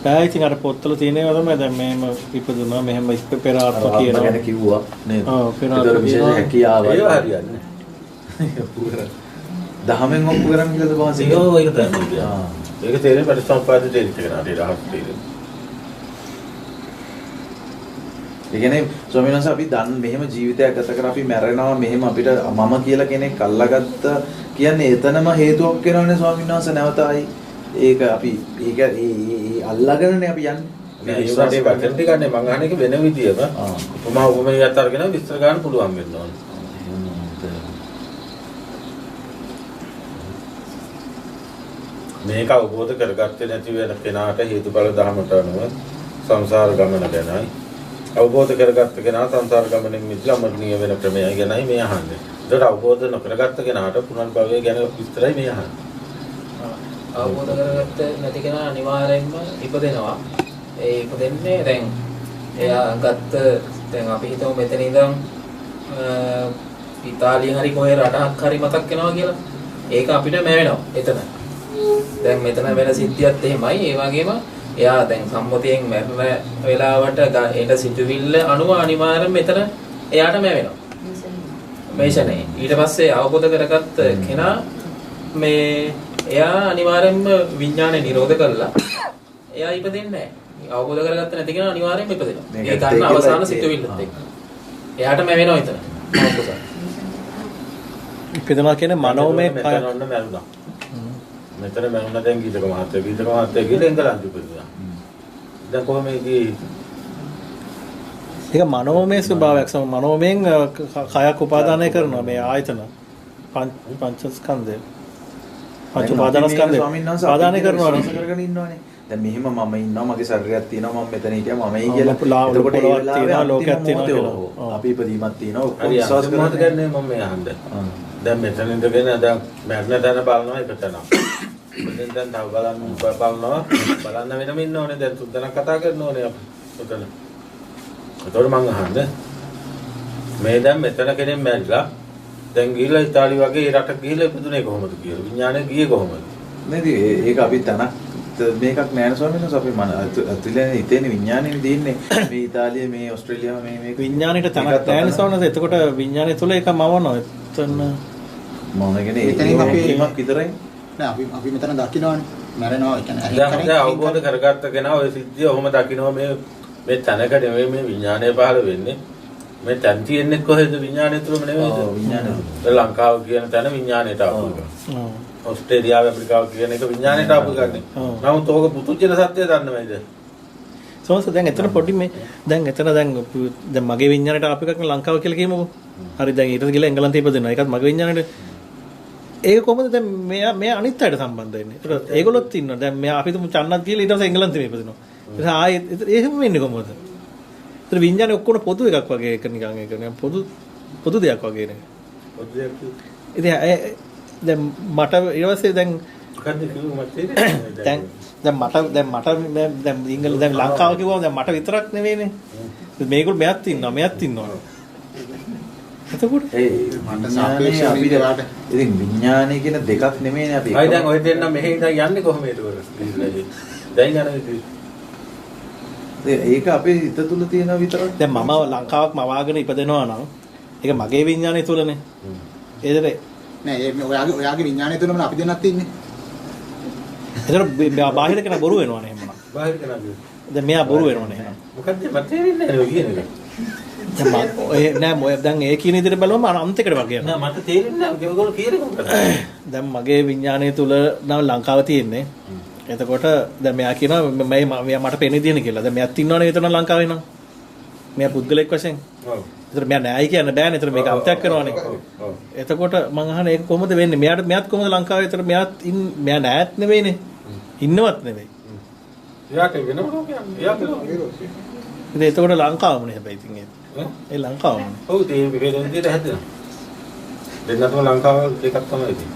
බෑ. ඉතින් අර පොත්වල තියෙනවා තමයි දැන් මෙහෙම ඉපදුනා මෙහෙම පෙර ආත්ම කියනවා. ගැන කිව්වා නේද? ඔව් පෙර ආත්ම විශේෂ හැකියාවයි. ඒක හරියන්නේ. ඔප්පු කරා. දහමෙන් ඔප්පු කරන් කියලාද වාසිය? ඒක තමයි. ඒක තේරෙන්නේ පරිසම්පාදිත දෙයක් නේද? රහස් තේරෙන්නේ. ඒ කියන්නේ ස්වාමීන් වහන්සේ අපි දන් මෙහෙම ජීවිතයක් ගත කර අපි මැරෙනවා මෙහෙම අපිට මම කියලා කෙනෙක් අල්ලාගත්ත කියන්නේ එතනම හේතුවක් වෙනවනේ ස්වාමීන් වහන්සේ නැවත ආයි ඒක අපි ඒක ඒ අල්ලාගෙනනේ අපි යන්නේ. මේ විශ්වාසයේ වචන ටික ගන්න මම අහන්නේ වෙන විදියම උපමාවක් අරගෙන විස්තර ගන්න පුළුවන් වෙන්න ඕනේ. මේක අවබෝධ කරගත්තේ නැති වෙන කෙනාට හේතුඵල ධර්මයට අනුව සංසාර ගමන ගැනයි අවබෝධ කරගත්ත කෙනා සංසාර ගමනෙන් මිදලා අමරණීය වෙන ක්‍රමය ගැනයි මේ අහන්නේ. ඒකට අවබෝධ නොකරගත්ත කෙනාට පුනර්භවය ගැන විස්තරයි මේ අහන්නේ. අවබෝධ කරගත්ත නැති කෙනා අනිවාර්යෙන්ම ඉපදෙනවා. ඒ ඉපදෙන්නේ දැන් එයා ගත්ත දැන් අපි හිතමු මෙතන ඉඳන් ඉතාලිය හරි කොහේ රටක් හරි මතක් වෙනවා කියලා. ඒක අපිට මැවෙනවා එතන. දැන් මෙතන වෙන සිද්ධියත් එහෙමයි. ඒ වගේම එයා දැන් සම්මුතියෙන් මැරෙන වෙලාවට එන සිතුවිල්ල අනුව අනිවාර්යෙන් මෙතන එයාට මැවෙනවා. මේෂනේ. ඊට පස්සේ අවබෝධ කරගත්ත කෙනා මේ එයා අනිවාර්යෙන්ම විඥානේ නිරෝධ කළා. එයා ඉපදෙන්නේ නැහැ. අවබෝධ කරගත්ත නැති කෙනා අනිවාර්යෙන්ම ඉපදෙනවා. ඒ ගන්න අවසාන සිතුවිල්ලත් එක්ක. එයාට මැවෙනවා එතන. අවබෝධ. ඉපදෙනවා කියන්නේ මනෝමය කය. මෙතන ඔන්න මැරුණා. මෙතන මැරුණා දැන් ගීතක මහත්තයා ගිහිල්ලා එංගලන්තෙ ඉපදුණා. දැන් කොහොමද ඒක මනෝමය ස්වභාවයක්. මනෝමයෙන් කයක් උපාදානය කරනවා මේ ආයතන පංචස්කන්ධය. පංච උපාදානස්කන්ධය උපාදානය කරනවා රස කරගෙන ඉන්නවනේ. දැන් මෙහෙම මම ඉන්නවා මගේ ශරීරයක් තියෙනවා මම මෙතන හිටියා මමයි කියලා. එතකොට ඒ වෙලාවේ ලෝකයක් තියෙනවා කියලා. අපි ඉපදීමක් තියෙනවා. ඔක්කොම හරි විශ්වාස අසුමත කරන්නේ ගන්නේ මම මේ අහන්නේ. දැන් මෙතන ඉඳගෙන දැන් මැරෙන තැන බලනවා එක තැන. දැන් තව බලන්න වෙනම ඉන්න ඕනේ දැන් තුන්දෙනා කතා කරන්න ඕනේ අපි උතන. ඒතකොට මං අහන්නේ මේ දැන් මෙතන කෙනෙක් මැරිලා දැන් ගිහලා ඉතාලිය වගේ රටක ගිහලා ඉපදුනේ කොහොමද කියලා විඥානය ගියේ කොහොමද? නේද ඒක අපි තනක් මේකක් නෑ ස්වාමීන් වහන්සේ අපි අතුලේ හිතේනේ විඥානේ දෙන්නේ මේ ඉතාලිය මේ ඕස්ට්‍රේලියාව මේ විඥානෙට තනක් නැහැ ස්වාමීන් වහන්සේ. එතකොට විඥානය තුල එක මවනවා. එතන මොන කියන්නේ එතනින් අපි ඒකමක් විතරයි. නෑ අපි මෙතන දකින්නවනේ. මැරෙනවා ඒ කියන්නේ දැන් අවබෝධ කරගත්ත කෙනා ඔය සිද්ධිය ඔහොම දකින්නවා මේ තැනක නෙවෙයි මේ විඥානය පහළ වෙන්නේ. මේ තැන් තියෙන්නේ කොහෙද විඥානය තුලම නෙවෙයිද? ඔව් විඥානය. ලංකාව කියන තැන විඥානයට ආපු එක. ඕස්ට්‍රේලියාව ඇමරිකාව කියන එක විඥානයට ආපු එකක් නේ. නමුත් ඕක පුදුජන සත්‍යය දන්නවයිද? සෝන්ස දැන් එතන පොඩි මේ දැන් මගේ විඥානයට ආපු එකක් ලංකාව කියලා කියමුකෝ. හරි දැන් ඊට ගිහලා එංගලන්තේ ඉපදෙනවා. ඒකත් මගේ විඥානයට. ඒක කොහොමද දැන් මෙයා අනිත් අයට සම්බන්ධ වෙන්නේ? ඒක ඒගොල්ලොත් ඉන්නවා. දැන් මෙයා අපි තුමු චන්නත් කියලා ඊට පස්සේ එංගලන්තේ ඉපදෙනවා. ඊට ආයෙත් එහෙම වෙන්නේ කොහොමද? ඒතර විඥානේ ඔක්කොම පොදු එකක් වගේ එක නිකන් ඒක නිකන් පොදු දෙයක් වගේ නේ. පොදු දෙයක්. ඉතින් දැන් මට ඊවසේ දැන් මොකද්ද කිව්වොත් දැන් ඉංගල දැන් ලංකාව කිව්වම දැන් මට විතරක් නෙවෙයිනේ. මේගොල්ලෝ මෙයත් ඉන්නවා. එතකොට මට සාපේක්ෂව අපිට ඉතින් විඥානය කියන දෙකක් නෙමෙයිනේ අපි. අය දැන් ඔය දෙන්න මෙහෙ ඉඳන් යන්නේ කොහොමද ඒක? දැන් යන්නේ ඒක අපේ හිත තුල තියෙන විතරක්. දැන් මම ලංකාවක් මවාගෙන ඉපදෙනවා නම් ඒක මගේ විඥානය තුලනේ. ඒතර නෑ ඔයාගේ විඥානය තුලම අපි දෙන්නත් ඉන්නේ. ඒතර බාහිර කෙනා බොරු වෙනවනේ එහෙමනම්. බාහිර කෙනා කිව්ව. දැන් මෙයා බොරු වෙනවනේ එහෙනම්. මොකද්ද මට තේරෙන්නේ නැහැ ඔය කියන එක. දැන් ඒ කියන විදිහට බලුවම අන්තිකට වගේ නෑ මට තේරෙන්නේ නැහැ ඒගොල්ලෝ කියන්නේ මොකක්ද? දැන් මගේ විඥානය තුල නම් ලංකාව තියෙන්නේ. එතකොට දැන් මෙයා කියනවා මෙයා මට පෙන්නේ තියෙන කියලා. දැන් මෙයාත් ඉන්නවනේ එතන ලංකාවේ නම්. මෙයා පුද්ගලෙක් වශයෙන්. ඔව්. ඒතර මෙයා නෑයි කියන්න බෑනේ. ඒතර මේක අත්‍යක් කරනවානේ. එතකොට මං අහන්නේ ඒක කොහොමද වෙන්නේ? මෙයාත් කොහොමද ලංකාවේ? ඒතර මෙයා නෑත් නෙවෙයිනේ. ඉන්නවත් නෙවෙයි. එයාට වෙනම කියන්නේ. එයා කියනවා. ඉතින් එතකොට ලංකාවමනේ හැබැයි ඉතින් ඒ ලංකාවමනේ. ඔව් ඒ වේදෙන විදිහට හැදෙනවා. දෙන්නතම ලංකාව එකක් තමයි ඉතින්.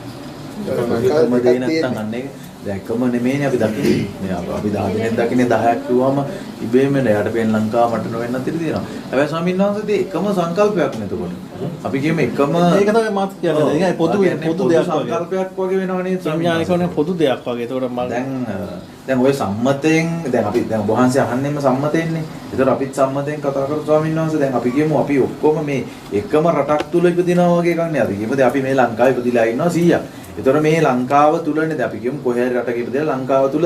එකම දේ නැත්තම් අන්නේ දැක්කම නෙමෙයිනේ අපි දකින්නේ. මේ අපි 10 දිනෙන් දකින්නේ 10ක් කිව්වම ඉබේම එයාට පේන ලංකාව මට නොවෙන්නත් ඉතින් තියෙනවා. හැබැයි ස්වාමීන් වහන්සේ එකම සංකල්පයක් නේතකොට. අපි කියමු එකම ඒක තමයි මාත් කියන්නේ. ඒක පොදු දෙයක් වගේ. සංකල්පයක් වගේ වෙනවනේ සංඥානිකෝනේ පොදු දෙයක් වගේ. ඒතකොට මම දැන් ඔය සම්මතයෙන් දැන් අපි දැන් ඔබ වහන්සේ අහන්නෙම සම්මතයෙන්නේ. ඒතර අපිත් සම්මතයෙන් කතා කරමු ස්වාමීන් වහන්සේ. දැන් අපි කියමු අපි ඔක්කොම මේ එකම රටක් තුල ඉපදිනවා වගේ එකක් නේ. අපි කියමු අපි මේ ලංකාවේ ඉපදිලා ඉන්නවා 100ක්. ඒතර මේ ලංකාව තුලනේ දැන් අපි කියමු කොහේ හරි රටක ඉපදලා ලංකාව තුල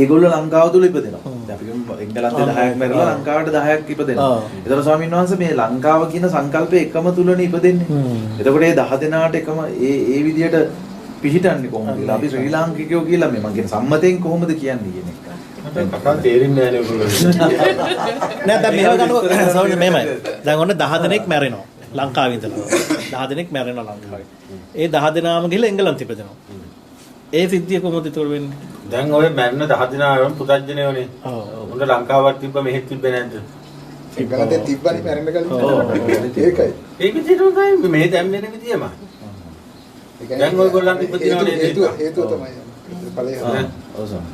ඒගොල්ලෝ ලංකාව තුල ඉපදෙනවා. දැන් අපි කියමු එංගලන්තේ 10ක් මැරලා ලංකාවට 10ක් ඉපදෙනවා. ඒතර ස්වාමීන් වහන්සේ මේ ලංකාව කියන සංකල්පය එකම තුලනේ ඉපදෙන්නේ. එතකොට මේ 10 දෙනාට එකම ඒ විදියට පිහිටන්නේ කොහොමද කියලා අපි ශ්‍රී ලාංකිකයෝ කියලා මේ මම කියන සම්මතයෙන් කොහොමද කියන්නේ කියන එක. දැන් කතා තේරෙන්නේ නැහැ නේ ඔයගොල්ලෝ. නෑ දැන් මෙහෙම ගන්නකො සෝරි මෙහෙමයි. දැන් ඔන්න 10 දෙනෙක් මැරෙනවා ලංකාවේ ඉඳලා. 10 දෙනෙක් මැරෙනවා ලංකාවේ. ඒ 10 දෙනාම ගිහලා එංගලන්තෙ ඉපදෙනවා. ඒ සිද්ධිය කොහොමද ඒතර වෙන්නේ? දැන් ඔය මැරෙන 10 දෙනාම පුතඥයෝනේ. ඔව්. උන්ට ලංකාවක් තිබ්බ මෙහෙත් තිබ්බේ නැද්ද? එංගලන්තේ තිබ්බනේ මැරෙන්න කලින්. ඒකයි. ඒක විදිහටම මේ දැන් වෙන විදියම. දැන් ඔයගොල්ලන්ට ඉපදිනවනේ හේතුව තමයි. ඵලය. ඔව් සම්.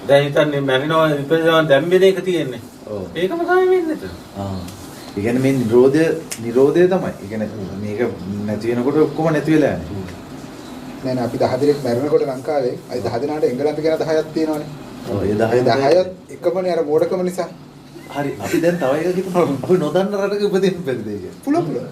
දැන් හිතන්නේ මැරෙනවා ඉපදෙනවා දැන් වෙන එක තියෙන්නේ. ඔව්. ඒකම තමයි වෙන්නේ. ඒ කියන්නේ මේ නිරෝධය තමයි. ඒ කියන්නේ මේක නැති වෙනකොට ඔක්කොම නැති වෙලා යන්නේ. නෑ අපි 10 දිනක් මැරෙනකොට ලංකාවේ අයි 10 දිනාට එංගලන්ත කියන 10ක් තියෙනවනේ. ඔව් ඒ 10 එකමනේ අර මෝඩකම නිසා. හරි අපි දැන් තව එකක් හිතමු. අපි නොදන්න රටක ඉපදෙන්න බැරිද ඒක? පුළුවන්.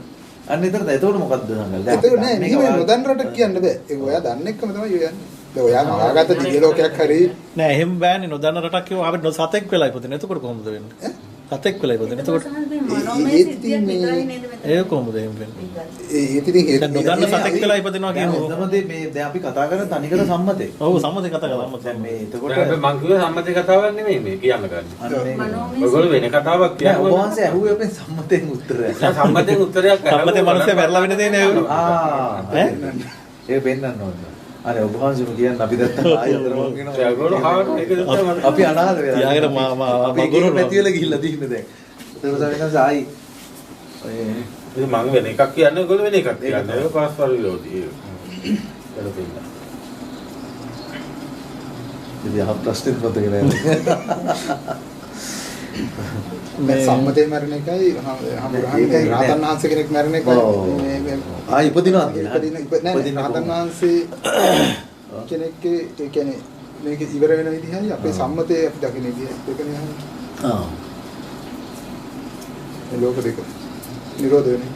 අන්න එතනද එතකොට මොකද්ද සංගල්? ඒක නෑ මේක නොදන්න රටක් කියන්න බෑ. ඒක ඔයා දන්න එකම තමයි යන්නේ. දැන් ඔයා මවාගත්ත දිග ලෝකයක් හරි නෑ එහෙම බෑනේ නොදන්න රටක් කියව අපි සතෙක් වෙලා ඉපදින. එතකොට කොහොමද වෙන්නේ? සතෙක් වෙලා ඉපදින. එතකොට ඒක කොහොමද එහෙම වෙන්නේ? ඒ ඉතින් දැන් නොදන්න සතෙක් වෙලා ඉපදිනවා කියන්නේ මොකද මේ දැන් අපි කතා කරන තනිකර සම්මතේ. ඔව් සම්මතේ කතා කරා. දැන් මේ එතකොට මම කිව්වේ සම්මතේ කතාවක් නෙමෙයි මේ කියන්න ගන්න. ඔයගොල්ලෝ වෙන කතාවක් දැන් ඔබ කියනවා. වහන්සේ අහුවේ අපේ සම්මතෙන් උත්තරයක්. සම්මතෙන් උත්තරයක් සම්මතේ මනුස්සය මැරලා වෙන දේ නේ ඒක. ඒක පෙන්නන්න ඕනේ. අනේ ඔබ වහන්සේම කියන්න අපි දැත්තම ආයෙතරම කියනවා. ඒගොල්ලෝ හාවට ඒක දෙන්න අපි අනාථ වෙලා. තියාගෙන අපි ගුරු නැති වෙලා ගිහිල්ලා තින්නේ දැන්. ඒතකොට සමිනස් ආයි ඉතින් මම වෙන එකක් කියන්නේ ඔයගොල්ලෝ වෙන එකක් කියන්නේ. ඒක පාස්වර්ඩ් විරෝධී. ඒක. ඉතින් අහ ප්‍රශ්නෙත් මතක නෑ. මේ සම්මතේ මරණ එකයි හම්බුරහන්නේ රාතන් වහන්සේ කෙනෙක් මරණ එකයි මේ ඉපදිනවා නෑ රාතන් වහන්සේ කෙනෙක්ගේ ඒ කියන්නේ මේක ඉවර වෙන විදිහයි අපේ සම්මතේ අපි දකින විදිහ ඒකනේ මේ ලෝක දෙක නිරෝධ වෙන්නේ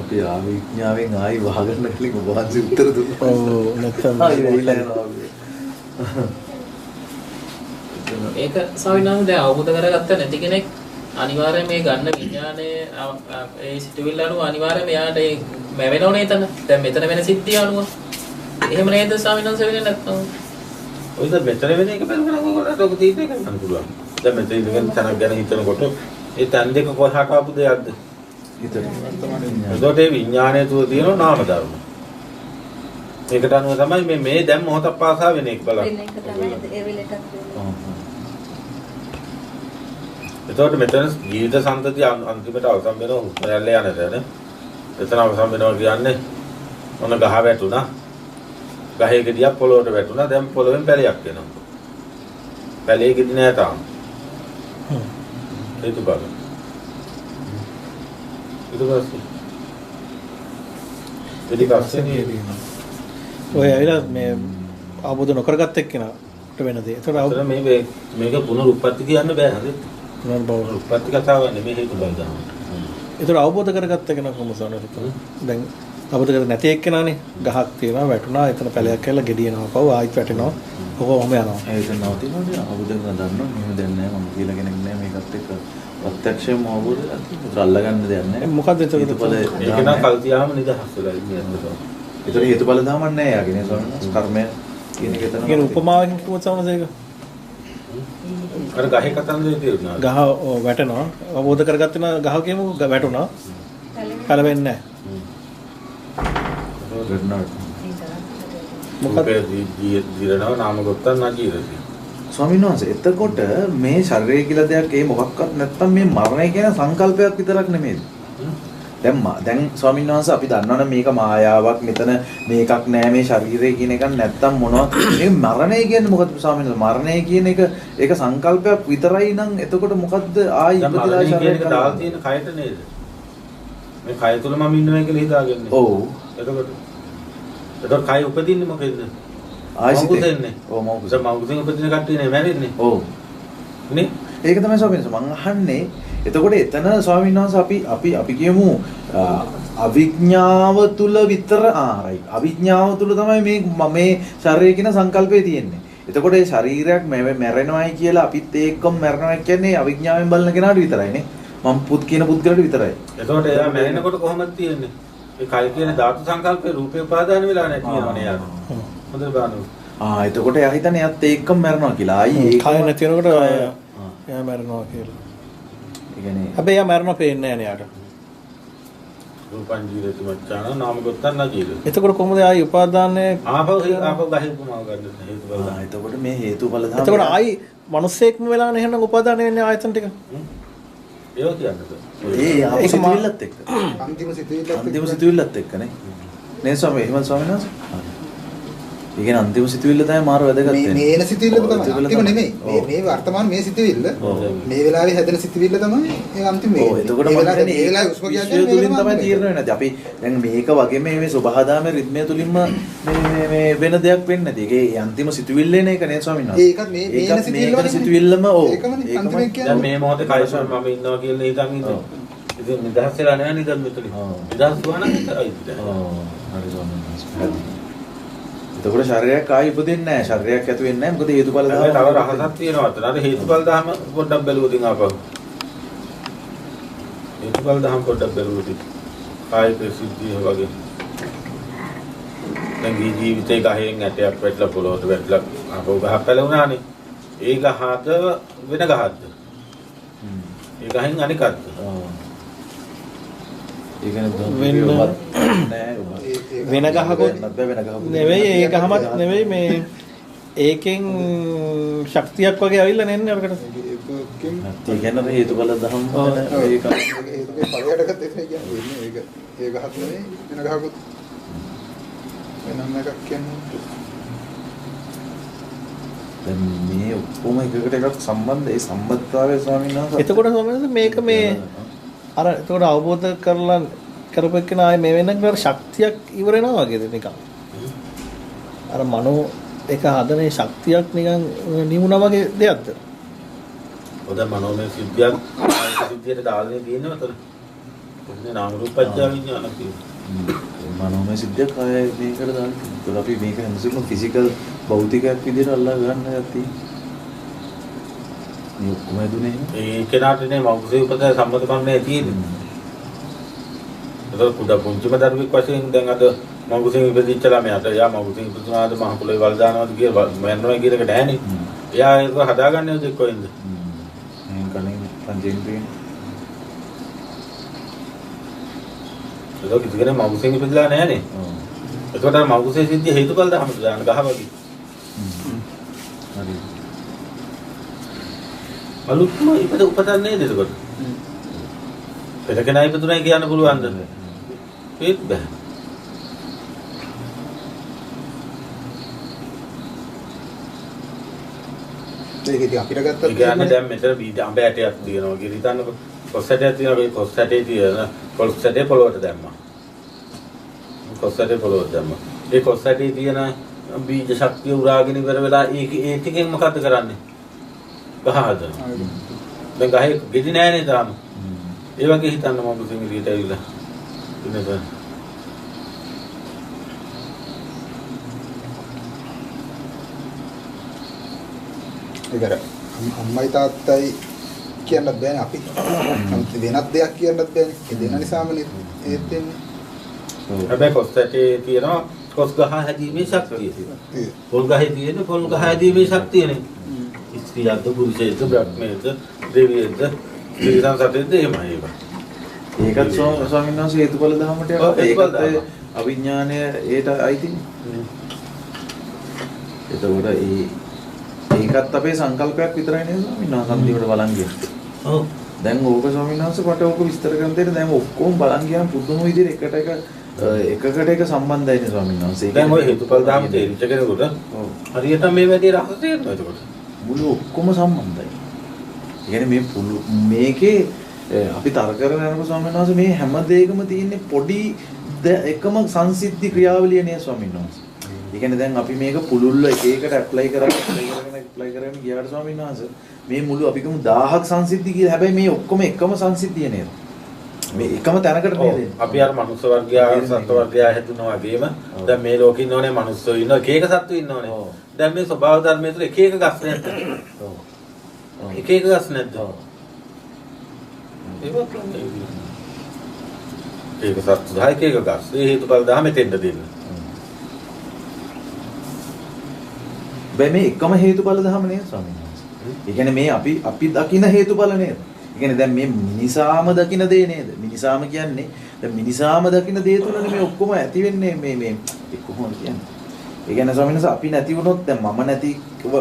අපි ආවිඥාවෙන් ආයි වහගන්න කලින් ඔබ වහන්සේ උත්තර දුන්නා. ඔව් නැත්නම් ආයි වෙයිලා යනවා. ඒක සවිනාම දැන් අවබෝධ කරගත්ත නැති කෙනෙක් අනිවාර්යයෙන් මේ ගන්න විඥානයේ ඒ සිතුවිල්ල අනුව අනිවාර්යයෙන් එයාට ඒ මැවෙනවනේ එතන. දැන් මෙතන වෙන සිද්ධිය අනුව. එහෙම නේද සවිනාම වෙන්නේ නැත්නම්? ඔයද මෙතන වෙන එක බලනකොට ඔයගොල්ලෝ ඔක තීරණය කරන්න පුළුවන්. දැන් මෙතන ඉඳගෙන තනක් ගැන හිතනකොට ඒ තන් දෙක කොහාට ආපු දෙයක්ද? ඒකට ඒ විඥානය තුල තියෙන නාම ධර්ම. ඒකට අනුව තමයි මේ දැන් මොහොතක් පාසා වෙන එක බලන්න. වෙන එක තමයි ඒ වෙලටත් වෙන්නේ. එතකොට මෙතන ජීවිත සම්පතිය අන්තිමට අවසන් වෙනවා රැල්ල යන තැන. එතන අවසන් වෙනවා කියන්නේ මොන ගහ වැටුණා. ගහේ ගෙඩියක් පොළොවට වැටුණා. දැන් පොළොවෙන් පැලයක් එනවා. පැලේ ගෙඩි නෑ තාම. ඒක බලන්න. ඊට පස්සේ ඔය ඇවිල්ලා මේ අවබෝධ නොකරගත්ත එක්කෙනාට වෙන දේ. ඒතර අතන මේක පුනරුත්පත්ති කියන්න බෑ හරි. පුනර්භව උත්පත්ති කතාව නෙමෙයි හේතු බල දාන්න. ඒතර අවබෝධ කරගත්ත කෙනා කොහොමද දැන් අවබෝධ කර නැති එක්කෙනානේ ගහක් තියෙනවා වැටුණා එතන පැලයක් කියලා ගෙඩියනවා පව ආයිත් වැටෙනවා ඔහොම යනවා. ඒක නවතිනවද අවබෝධ කරගන්න දන්නවා මෙහෙම දැන් නෑ මම කියලා කෙනෙක් නෑ මේකත් එක්ක ප්‍රත්‍යක්ෂයෙන්ම අවබෝධ කරගන්න අල්ලගන්න දෙයක් නෑ. මොකද්ද ඒතකොට මේක නම් කල් තියාම නිදහස් වෙලා ඉන්නේ අතට. ඒතර හේතුඵල ධමයක් නෑ යාගේ නේ ස්වාමීන් වහන්සේ කර්මය කියන එක එතන. කියන උපමාවකින් කිව්වොත් සමහරවිට ඒක අර ගහේ කතන්දරේ තියෙනවා. ගහ වැටෙනවා අවබෝධ කරගත්ත ගහ කියමු වැටුණා කලවෙන්නේ නැහැ. මොකද ජීරණව නාම ගොත්තන් නැජීරති. ස්වාමීන් වහන්සේ එතකොට මේ ශරීරය කියලා දෙයක් ඒ මොකක්වත් නැත්තම් මේ මරණය කියන සංකල්පයක් විතරක් නෙමෙයි. දැන් ස්වාමීන් වහන්සේ අපි දන්නවනේ මේක මායාවක් මෙතන මේකක් නෑ මේ ශරීරය කියන එකක් නැත්තම් මොනවද මේ මරණය කියන්නේ මොකද ස්වාමීන් වහන්සේ මරණය කියන එක ඒක සංකල්පයක් විතරයි නම් එතකොට මොකද්ද ආයි ඉපදලා ශරීරය දාලා තියෙන කයට නේද මේ කය තුල මම ඉන්නවා කියලා හිතාගන්නේ. ඔව් එතකොට කය උපදින්නේ මොකෙන්ද? ආයිසිතෙන්නේ. ඔව් මවුසෙන් උපදින කට්ටිය නේ මැරෙන්නේ. ඔව් නේ ඒක තමයි ස්වාමීන් වහන්සේ මං අහන්නේ එතකොට එතන ස්වාමීන් වහන්සේ අපි කියමු අවිඥාව තුල විතර රයිට් අවිඥාව තුල තමයි මේ ශරීරය කියන සංකල්පය තියෙන්නේ. එතකොට ඒ ශරීරයක් මැරෙනවායි කියලා අපිත් ඒකම මැරෙනවා කියන්නේ අවිඥාවෙන් බලන කෙනාට විතරයිනේ. මම පුත් කියන පුද්ගලට විතරයි. එතකොට එයා මැරෙනකොට කොහොමද තියෙන්නේ? ඒ කය කියන ධාතු සංකල්පේ රූපේ උපාදාන වෙලා නැති වෙනවනේ යාර. හොඳට බලන්න. එතකොට එයා හිතන්නේ එයාත් ඒකම මැරෙනවා කියලා. ආයි ඒක කය නැති වෙනකොට එයා මැරෙනවා කියලා. හැබැයි යා මරණ පේන්නේ නැහැ නේ යාට. රූපං ජීවිත මච්චාන නාම ගොත්තන් නජීවිත. එතකොට කොහොමද ආයි උපාදානයේ ආපහු ගහේ උපමාව ගන්න හේතුඵල. එතකොට මේ හේතුඵල ධර්ම. එතකොට ආයි මිනිස්සෙක්ම වෙලා නැහැ නම් උපාදානය වෙන්නේ ආයතන ටික. ඒක කියන්නද? ඒ සිතුවිල්ලත් එක්ක. අන්තිම සිතුවිල්ලත් එක්කනේ. නේ ස්වාමී එහෙම ස්වාමීන් වහන්සේ. ඒ කියන්නේ අන්තිම සිතුවිල්ල තමයි මාර වැදගත් වෙන්නේ. මේ එන සිතුවිල්ල තමයි අන්තිම නෙමෙයි. මේ වර්තමාන මේ සිතුවිල්ල මේ වෙලාවේ හැදෙන සිතුවිල්ල තමයි ඒ අන්තිම මේ. ඔව් එතකොට මම කියන්නේ ඒ වෙලාවේ උස්ම කියන්නේ තුලින් තමයි තීරණය වෙන්නේ නැති. අපි දැන් මේක වගේ මේ ස්වභාවදාමේ රිද්මය තුලින්ම මේ වෙන දෙයක් වෙන්නේ නැති. ඒකේ අන්තිම සිතුවිල්ල එන එක නේ ස්වාමීන් වහන්සේ. ඒකත් මේ සිතුවිල්ලම ඔව්. ඒකමනේ අන්තිම කියන්නේ. දැන් මේ මොහොතේ කයසල් මම ඉන්නවා කියලා හිතන් ඉන්නේ. ඉතින් නිදහස් වෙලා නැහැ නේද මෙතන. නිදහස් වුණා නම් විතරයි. හරි ස්වාමීන් වහන්සේ. එතකොට ශරීරයක් ආයි ඉපදෙන්නේ නැහැ. ශරීරයක් ඇති වෙන්නේ නැහැ. මොකද හේතුඵල ධර්ම. තව රහසක් තියෙනවා අතන. අර හේතුඵල ධර්ම පොඩ්ඩක් බැලුවොත් ආපහු. හේතුඵල ධර්ම පොඩ්ඩක් බැලුවොත් කායික සිද්ධිය වගේ. දැන් ජීවිතේ ගහෙන් ඇටයක් වැටලා පොළොවට වැටලා ආපහු ගහක් පැලුණානේ. ඒ ගහද වෙන ගහක්ද? ඒ ගහෙන් අනිකක්ද? ඒ කියන්නේ වෙන ගහකොත් නෙවෙයි ඒ ගහමත් නෙවෙයි මේ ඒකෙන් ශක්තියක් වගේ ඇවිල්ලා නෙන්නේ අරකට. ඒ කියන්නේ හේතුඵල ධර්ම ඒක ඒකේ පළයටකත් ඒක කියන්නේ ඒක ඒ ගහක් නෙවෙයි වෙන ගහකුත් වෙනම එකක් කියන්නේ. දැන් මේ ඔක්කොම එකකට එකක් සම්බන්ධ ඒ සම්බන්ධතාවය ස්වාමීන් වහන්සේ එතකොට ස්වාමීන් වහන්සේ මේක මේ අර එතකොට අවබෝධ කරලා කරපෙන්න ආයේ මේ වෙනකන් ශක්තියක් ඉවර වෙනවා වගේද නිකන්. අර මනෝ එක හදනේ ශක්තියක් නිකන් නිමුණා වගේ දෙයක්ද? ඔද මනෝමය සිද්ධියක් සිද්ධියට දාලනේ තියෙනවා තන. ඔන්නේ නාම රූප පත්‍ය විඥාන කියන්නේ. මනෝමය සිද්ධියක් ආයේ මේකට දාන්න. ඒතකොට අපි මේක හැමසෙම ෆිසිකල් භෞතිකයක් විදිහට අල්ලා ගන්න යති. මේ ඔක්කොම දුන්නේ. ඒ කෙනාටනේ මෞඛ්‍ය උපත සම්මත කරන්නේ තියෙන්නේ. ඒක කුඩා පුංචිම දරුවෙක් වශයෙන් දැන් අද මෞඛ්‍ය ඉපදිච්ච ළමයාට යා මෞඛ්‍ය ඉපදුනාද මහ පොළොවේ වල් දානවාද කිය මරනවා කියන එකට ඇහැනේ. එයා ඒක හදාගන්නේ උදේ කොහෙන්ද? මේ කණේ පංචේන්ද්‍රියෙන්. ඒක කිසිකෙනෙක් මෞඛ්‍ය ඉපදලා නැහැනේ. ඒකට අර මෞඛ්‍ය සිද්ධිය හේතුඵල දහම දාන ගහවගේ. හරි. අලුත්ම ඉපද උපතන්නේ නේද ඒකට? පෙරකෙනා ඉපදුනායි කියන්න පුළුවන්ද? ඒත් බෑ. ඒක ඉතින් අපිට ගත්තත් ඒ කියන්නේ දැන් මෙතන බීජ අඹ ඇටයක් තියෙනවා කියලා හිතන්නකො. කොස් ඇටයක් තියෙනවා ඒ කොස් ඇටේ තියෙන කොස් ඇටේ පොළොවට දැම්මා. කොස් ඇටේ පොළොවට දැම්මා. ඒ කොස් ඇටේ තියෙන බීජ ශක්තිය උරාගෙන ඉවර වෙලා ඒ ටිකෙන් මොකද්ද කරන්නේ? ගහ හදනවා. දැන් ගහේ ගෙඩි නෑනේ තාම. ඒ වගේ හිතන්න මම සිංහලියට ඇවිල්ලා ඉන්නද? ඒකර අම්මයි තාත්තයි කියන්නත් බෑනේ අපි. වෙනත් දෙයක් කියන්නත් බෑනේ. ඒ දෙන නිසාමනේ ඒත් වෙන්නේ. හැබැයි කොස් ඇටේ තියෙනවා කොස් ගහ හැදීමේ ශක්තිය. පොල් ගහේ තියෙන පොල් ගහ හැදීමේ ශක්තියනේ. ස්ත්‍රියක්ද පුරුෂයෙක්ද බ්‍රහ්මයෙක්ද දෙවියෙක්ද ත්‍රිසං සතෙක්ද එහෙමයි ඒක. ඒකත් ස්වාමීන් වහන්සේ හේතුඵල ධර්මයට ඒකත් අවිඥානය ඒට අයිතිනේ. එතකොට ඒකත් අපේ සංකල්පයක් විතරයි නේද ස්වාමීන් වහන්සේ සම්දිවට බලන් ගියේ. ඔව්. දැන් ඕක ස්වාමීන් වහන්සේ මට ඕක විස්තර කරන දෙයට දැන් ඔක්කොම බලන් ගියාම පුදුම විදිහට එකකට එක සම්බන්ධයි නේ ස්වාමීන් වහන්සේ. දැන් ඔය හේතුඵල ධර්ම තේරිච්ච කෙනෙකුට හරියට මේ වැඩේ රස තේරෙනවා එතකොට. මුළු ඔක්කොම සම්බන්ධයි. ඒ කියන්නේ මේකේ අපි තර්ක කරගෙන යනකොට ස්වාමීන් වහන්සේ මේ හැම දෙයකම තියෙන්නේ පොඩි එකම සංසිද්ධි ක්‍රියාවලිය නේ ස්වාමීන් වහන්සේ. ඒ කියන්නේ දැන් අපි මේක පුළුල්ල එක එකට ඇප්ලයි කරගෙන ගියාට ස්වාමීන් වහන්සේ මේ මුළු අපි කියමු 1000ක් සංසිද්ධි කියලා. හැබැයි මේ ඔක්කොම එකම සංසිද්ධිය නේද? මේ එකම තැනකට නේද? අපි අර මනුස්ස වර්ගයා සත්ත්ව වර්ගයා හැදුනා වගේම දැන් මේ ලෝකේ ඉන්නෝනේ මනුස්සයෝ ඉන්නවා එක එක සත්තු ඉන්නෝනේ. දැන් මේ ස්වභාව ධර්මයේ තුල එක එක ගස් නැද්ද? ඔව්. එක එක ගස් නැද්ද? ඒක සත්තු 10ක එක ගස්. ඒ හේතුඵල ධර්මෙ තෙන්න දෙන්න. මේ එකම හේතුඵල ධර්ම නේද ස්වාමීන් වහන්සේ? ඒ කියන්නේ මේ අපි දකින හේතුඵල නේද? ඒ කියන්නේ දැන් මේ මිනිසාම දකින දේ නේද? මිනිසාම කියන්නේ දැන් මිනිසාම දකින දේ තුලනේ මේ ඔක්කොම ඇති වෙන්නේ මේ කොහොමද කියන්නේ? ඒ කියන්නේ ස්වාමීන් වහන්සේ අපි නැති වුණොත් දැන් මම නැති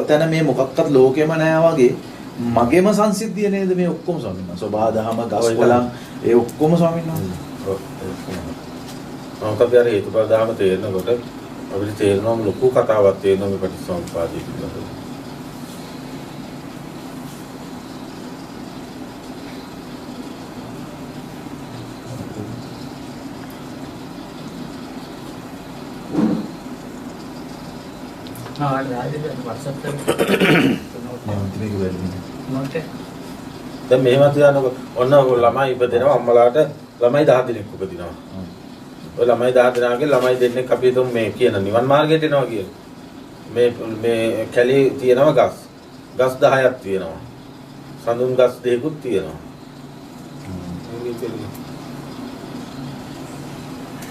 තැන මේ මොකක්වත් ලෝකෙම නැහැ වගේ මගේම සංසිද්ධිය නේද මේ ඔක්කොම ස්වාමීන් වහන්සේ. සබහා දහම ගස් කොළන් ඒ ඔක්කොම ස්වාමීන් වහන්සේ. ඔව්. අපි අර හේතුඵල ධර්ම තේරෙනකොට අපිට තේරෙනවා ලොකු කතාවක් තේරෙනවා මේ පටිච්චසමුප්පාදයේ පිළිබඳව. දැන් මෙහෙම තියනකො ඔන්න ළමයි ඉපදෙනවා අම්මලාට ළමයි 10 දෙනෙක් උපදිනවා. ඔය ළමයි 10 දෙනාගේ ළමයි දෙන්නෙක් අපි හිතමු මේ කියන නිවන් මාර්ගයට එනවා කියලා. මේ කැලේ තියෙනවා ගස්. ගස් 10ක් තියෙනවා. සඳුන් ගස් දෙකකුත් තියෙනවා.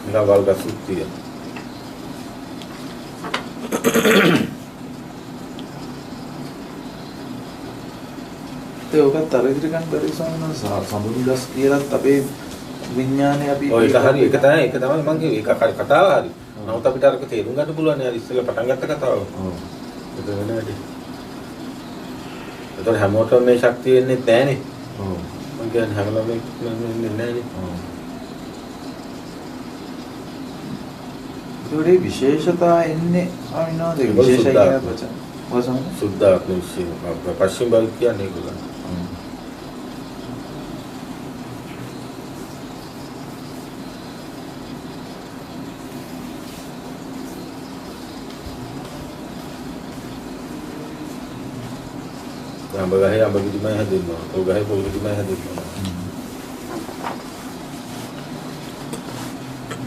නිකන් වල් ගස්ුත් තියෙනවා. ඒකත් අර ඉදිරි ගන්න බැරි ස්වාමීන් සම්බුදු දස් කියලාත් අපේ විඥානේ අපි ඔය ඒක හරි ඒක තමයි මම කිව්වේ ඒක කතාව හරි. නමුත් අපිට අරක තේරුම් ගන්න පුළුවන් නේ ඉස්සෙල්ලා පටන් ගත්ත කතාව. ඔව්. ඒක වෙන වැඩි. ඒතර හැමෝටම මේ ශක්තිය එන්නේ නැහනේ. ඔව්. මම කියන්නේ හැමෝටම එන්නේ නැහනේ. ඔව්. ඒකේ විශේෂතා එන්නේ ආවිනාද විශේෂයි කියන වචන. ඔය සමහර සුද්ධාත්ම විශ්ය පශ්චිම බෞද්ධ කියන්නේ ඒගොල්ලෝ. අඹ ගහේ අඹ කිරිමයි හැදෙන්නවා. පොල් ගහේ පොල් කිරිමයි හැදෙන්නවා.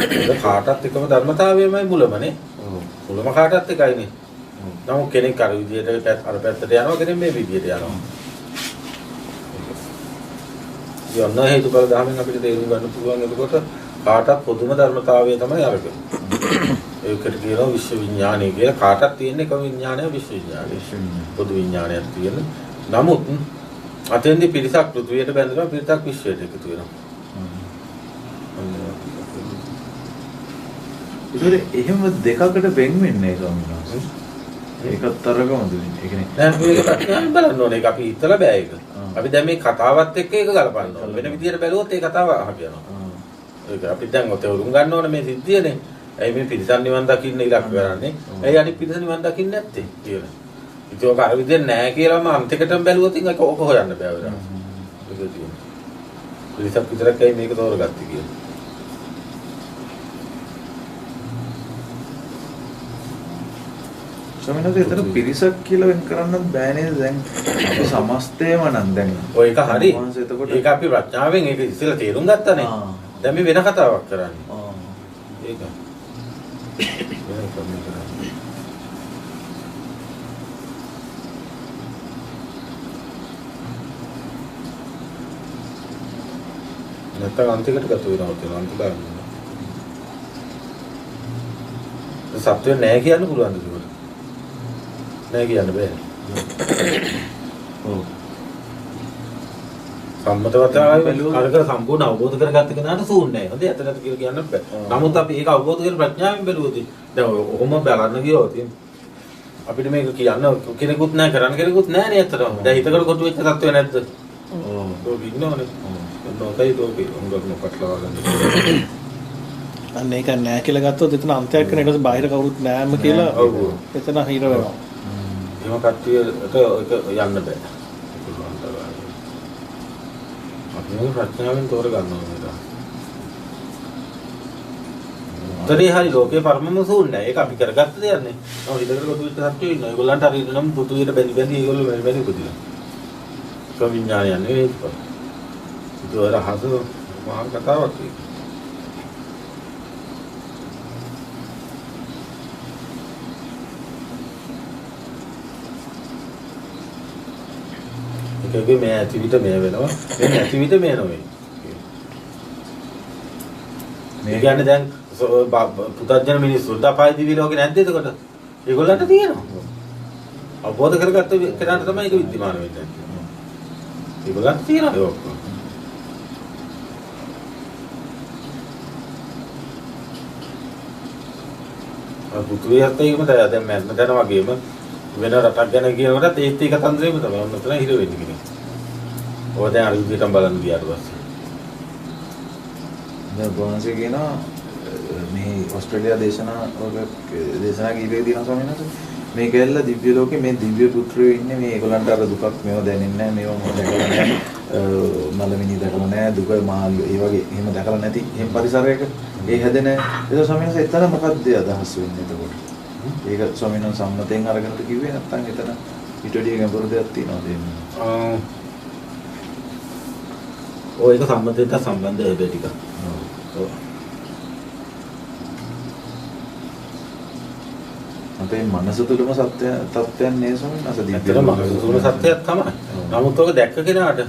ඒක කාටත් එකම ධර්මතාවයමයි මුලමනේ. මුලම කාටත් එකයිනේ. නමුත් කෙනෙක් අර විදියට අර පැත්තට යනවා කෙනෙක් මේ විදියට යනවා. යන්න හේතුඵල ධර්මයෙන් අපිට තේරුම් ගන්න පුළුවන් එතකොට කාටත් පොදුම ධර්මතාවය තමයි අරක. ඒකට කියනවා විශ්ව විඥානය කියලා. කාටත් තියෙන එකම විඥානය විශ්ව විඥානය. පොදු විඥානයක් තියෙන. නමුත් අතෙන්දී පිරිසක් පෘථිවියට බැඳලා පිරිසක් විශ්වයට එකතු වෙනවා. ඒතර එහෙම දෙකකට වෙන් වෙන්නේ ස්වාමීන් වහන්සේ. ඒකත් අරගමද වෙන්නේ. ඒ කියන්නේ දැන් මේක ප්‍රශ්නයක් බලන්න ඕනේ. ඒක අපි හිතලා බෑ ඒක. අපි දැන් මේ කතාවත් එක්ක ඒක ගලපන්න ඕනේ. වෙන විදියට බැලුවොත් ඒ කතාව අහපියනවා. ඒක අපි දැන් ඔතේ උරුම් ගන්න ඕනේ මේ සිද්ධියනේ. ඇයි මේ පිරිසන් නිවන් දකින්න ඉලක්ක කරන්නේ? ඇයි අනිත් පිරිස නිවන් දකින්නේ නැත්තේ කියලා. ඒක ඔක අර විදියට නෑ කියලාම අන්තිකටම බැලුවොත් ඒක ඕක හොයන්න බෑ වෙනවා. ඒක තියෙනවා. පිරිසක් විතරක් ඇයි මේක තෝරගත්තේ කියලා. ස්වාමීන් වහන්සේ එතන පිරිසක් කියලා වෙන් කරන්නත් බෑ නේද දැන් අපි සමස්තයම නම් දැන් ඔය එක හරි. එතකොට ඒක අපි ප්‍රඥාවෙන් ඒක ඉස්සෙල්ලා තේරුම් ගත්තානේ. දැන් මේ වෙන කතාවක් කරන්නේ. ඒක. වෙන කමක් කරන්නේ. නැත්නම් අන්තිකට ගත වෙනවා කියලා අන්තික ගන්න. සත්‍ය නෑ කියන්න පුළුවන්ද ඒක? නෑ කියන්න බෑ. ඔව්. සම්මතවතාවයි අරක සම්පූර්ණ අවබෝධ කරගත්ත කෙනාට සූන්නේ නෑ. හොඳයි ඇත්තට කියලා කියන්න බෑ. නමුත් අපි ඒක අවබෝධ කරගෙන ප්‍රඥාවෙන් බැලුවොත් දැන් ඔහොම බලන්න ගියොත් අපිට මේක කියන්න කෙනෙකුත් නෑ කරන්න කෙනෙකුත් නෑ නේ ඇත්තටම. දැන් හිතකට කොටු වෙච්ච තත්ත්වය නැද්ද? ඔව්. ඒක ඉන්නවනේ. නොකයි තෝපි උංගක් නොකටලවා ගන්න. අන්න ඒක නෑ කියලා ගත්තොත් එතන අන්තයක් කරන ඊට පස්සේ බාහිර කවුරුත් නෑම කියලා එතන හිර වෙනවා. එහෙම කට්ටියට ඒක යන්න බෑ. අපි මේ ප්‍රඥාවෙන් තෝරගන්න ඕනේ. උතරේ හරි ලෝකේ පරමම සූන්නේ. ඒක අපි කරගත්ත දෙයක් නේ. නෝ හිතකට කොටු වෙච්ච සත්‍යය ඉන්නවා. ඒගොල්ලන්ට හරි නම් පුතුවියට බැඳි ඒගොල්ලෝ බැඳි පුදුලා. කවිඥානය නෙවෙයි. ඒක රහස මහා කතාවක් ඒක. ඒකේ මේ ඇතිවිත මේ වෙනවා. මේ නැතිවිත මේ නොවේ. මේ කියන්නේ දැන් පුතඥ මිනිස්සු දපායි දිවි ලෝකේ නැද්ද එතකොට? ඒගොල්ලන්ට තියෙනවා. අවබෝධ කරගත්ත කෙනාට තමයි ඒක විද්‍යමාන වෙන්නේ. ඒගොල්ලන්ට තියෙනවා ඒක ඔක්කොම. පුතුවියත් ඒකම දැන් මම දැන වගේම වෙන රටක් ගැන කියනකොටත් ඒත් ඒක තන්ත්‍රයම තමයි. ඔන්න ඔතන හිර වෙන්නේ කෙනෙක්. ඔය දැන් අර විදිහටම බලන්න ගියාට පස්සේ. දැන් බොනසේ කියනවා මේ ඕස්ට්‍රේලියා දේශනා කීපේ තියෙනවා ස්වාමීන් වහන්සේ. මේ ගැල්ල දිව්‍ය ලෝකේ මේ දිව්‍ය පුත්‍රයෝ ඉන්නේ මේ ඒගොල්ලන්ට අර දුකක් මේව දැනෙන්නේ නැහැ මේව මොකද දැකලා නැහැ. මලමිනි දැකලා නැහැ දුක මාළු ඒ වගේ එහෙම දැකලා නැති එහෙම පරිසරයක ඒ හැදෙන ඒක ස්වාමීන් වහන්සේ එතන මොකක්ද අදහස් වෙන්නේ එතකොට? ඒක ස්වාමීන් වහන්සේ සම්මතයෙන් අරගෙනද කිව්වේ නැත්නම් එතන ඊට වඩා ගැඹුරු දෙයක් තියෙනවද එන්නේ? ඔය ඒක සම්මතයට සම්බන්ධ වෙද ටික. ඔව්. අපේ මනස තුළම සත්‍ය තත්ත්වයන් නේ ස්වාමීන් වහන්සේ මනස තුළම සත්‍යයක් තමයි. නමුත් ඔක දැක්ක කෙනාට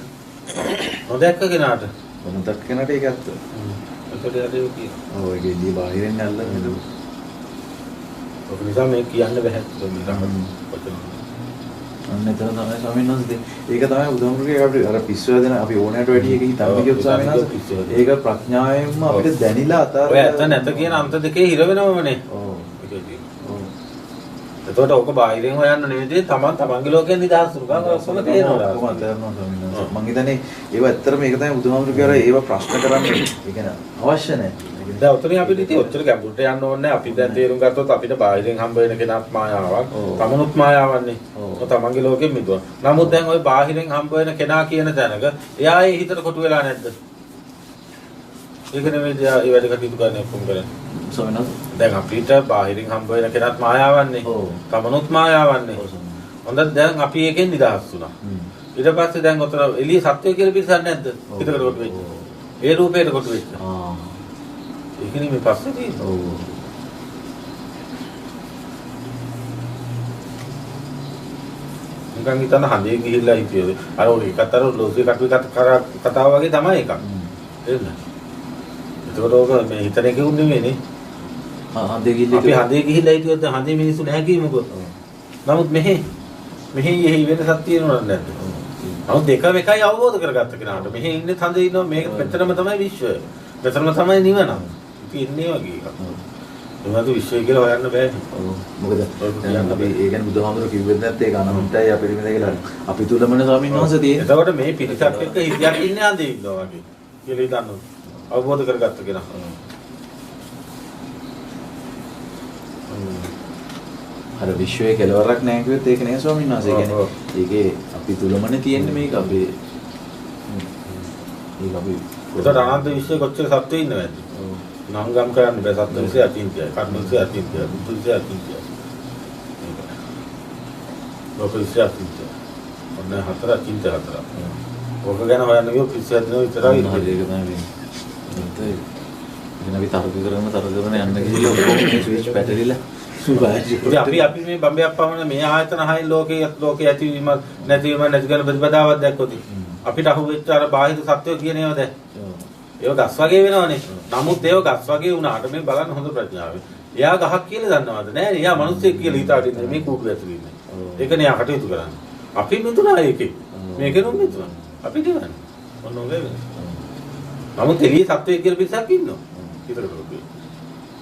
නොදැක්ක කෙනාට මොනක් කෙනාට ඒක ඇත්ත. ඒකට යන්නේ කියනවා. ඔව් ඒක ඉදී බාහිරින් අල්ලන්නේ. ඔක නිසා මේ කියන්න බෑ. අන්න එතන තමයි ස්වාමීන් වහන්සේ ඒක තමයි උදාහරණයක් අපිට අර පිස්සුව දෙන අපි ඕනෑමට වැඩි එක හිතන්න කියපු ස්වාමීන් වහන්සේ ඒක ප්‍රඥාවෙන්ම අපිට දැනිලා අතාර ඔය ඇත්ත නැත කියන අන්ත දෙකේ හිර වෙනවමනේ. ඔව් ඒකදී. ඔව්. එතකොට ඕක බාහිරින් හොයන්න නෙවෙයි තමන්ගේ ලෝකයෙන් නිදහස් වුණා. ඔක්කොම තේරෙනවා. කොහොමද තේරෙනවා ස්වාමීන් වහන්සේ. මං හිතන්නේ ඒව ඇත්තටම මේක තමයි බුදුහාමුදුරු කියනවා ඒව ප්‍රශ්න කරන්න ඒ කියන්නේ අවශ්‍ය නැහැ. දැන් උතරින් අපිට ඉතින් ඔච්චර ගැඹුරට යන්න ඕනේ නැහැ. අපි දැන් තේරුම් ගත්තොත් අපිට බාහිරින් හම්බ වෙන කෙනාත් මායාවක්. තමනුත් මායාවන්නේ. ඔය තමන්ගේ ලෝකෙන් මිදුවා. නමුත් දැන් ওই බාහිරින් හම්බ වෙන කෙනා කියන තැනක එයා ඒ හිතට කොටු වෙලා නැද්ද? ඒක නෙමෙයි ඒ වැඩ කටයුතු කරන්නේ ඔක්කොම කරන්නේ. ස්වාමීන් වහන්සේ දැන් අපිට බාහිරින් හම්බ වෙන කෙනාත් මායාවන්නේ. තමනුත් මායාවන්නේ. හොඳට දැන් අපි එකෙන් නිදහස් වුණා. ඊට පස්සේ දැන් උතර එළිය සත්‍ය කියලා පිළිසක් නැද්ද? හිතකට කොට වෙච්ච. ඒ රූපේට කොට වෙච්ච. ඒකනේ මේ පස්සේ තියෙන්නේ. ඔව්. නිකන් හිතන හඳේ ගිහිල්ලා හිටියද අර ඔය එකතර ලෝකේ කතාව වගේ තමයි එකක්. එන්න. ඒකට ඔක මේ හිතන එකේ උන්නේ නෙමෙයිනේ. හඳේ ගිහිල්ලා අපි හඳේ ගිහිල්ලා හිටියොත් හඳේ මිනිස්සු නැහැ කීමුකෝ. නමුත් මෙහි එහි වෙනසක් තියෙනවද නැද්ද? නමුත් දෙකම එකයි අවබෝධ කරගත්ත කෙනාට. මෙහි ඉන්නේ හඳේ ඉන්නවා මේක මෙතනම තමයි විශ්වය. මෙතනම තමයි නිවන. ඉතින් ඉන්නේ වගේ එකක්. මොනවද විශ්වය කියලා හොයන්න බෑ. ඔව්. මොකද අපි ඒ කියන්නේ බුදුහාමුදුරු කිව්වෙත් නැත්te ඒක අනන්තයි අපිරිමිත කියලා. අපි තුලමනේ ස්වාමීන් වහන්සේ තියෙන්නේ. එතකොට මේ පිටසක් එක්ක හිතියක් ඉන්නේ හඳේ ඉන්නවා වගේ. කියලා හිතන්න. අවබෝධ කරගත්ත කෙනා. අර විශ්වයේ කෙලවරක් නැහැ කිව්වෙත් ඒක නේ ස්වාමීන් වහන්සේ. ඒ කියන්නේ ඒකේ අපි තුලමනේ තියෙන්නේ මේක අපේ ඒක අපි එතකොට අනන්ත විශ්වයේ කොච්චර සත්ත්වෝ ඉන්නවද? නම් ගම් කරන්න බෑ සත්ත්ව විශ්වය අචින්ත්‍යයි. කර්ම විශ්වය අචින්ත්‍යයි. බුද්ධ විශ්වය අචින්ත්‍යයි. ලෝක විශ්වය අචින්ත්‍යයි. ඔන්න හතර අචින්ත්‍ය හතර. ඔක ගැන හොයන්න ගියොත් විශ්වය දිනන විතරයි ඉන්නේ. ඒක තමයි මේ. ඉතින් අපි තරක කරන යන්න ගිහිල්ලා ඔක්කොම මේ ස්විච් පැටලිලා ඉතින් අපි මේ බම්බයක් පමණ මේ ආයතන හයින් ලෝකයේ ඇතිවීම නැතිවීම නැති කරන ප්‍රතිපදාවක් දැක්කොත් අපිට අහුවෙච්ච අර බාහිර සත්‍යය කියන ඒවා දැන් ඒක ගස් වගේ වෙනවනේ. නමුත් ඒක ගස් වගේ වුණාට මේ බලන්න හොඳ ප්‍රඥාවෙන්. එයා ගහක් කියලා දන්නවද? නෑ නේ. එයා මිනිස්සෙක් කියලා හිතාගෙන ඉන්නේ මේ කූඩු ඇතුළේ ඉන්නේ. ඒකනේ එයා කටයුතු කරන්නේ. අපි මිතුණා ඒකේ. මේකෙනුත් මිතුණා. අපි දෙවන්නේ. ඔන්න ඔගේ වෙන්නේ. නමුත් එළියේ සත්‍යය කියලා පිටසක් ඉන්නවා. හිතට කරපේ.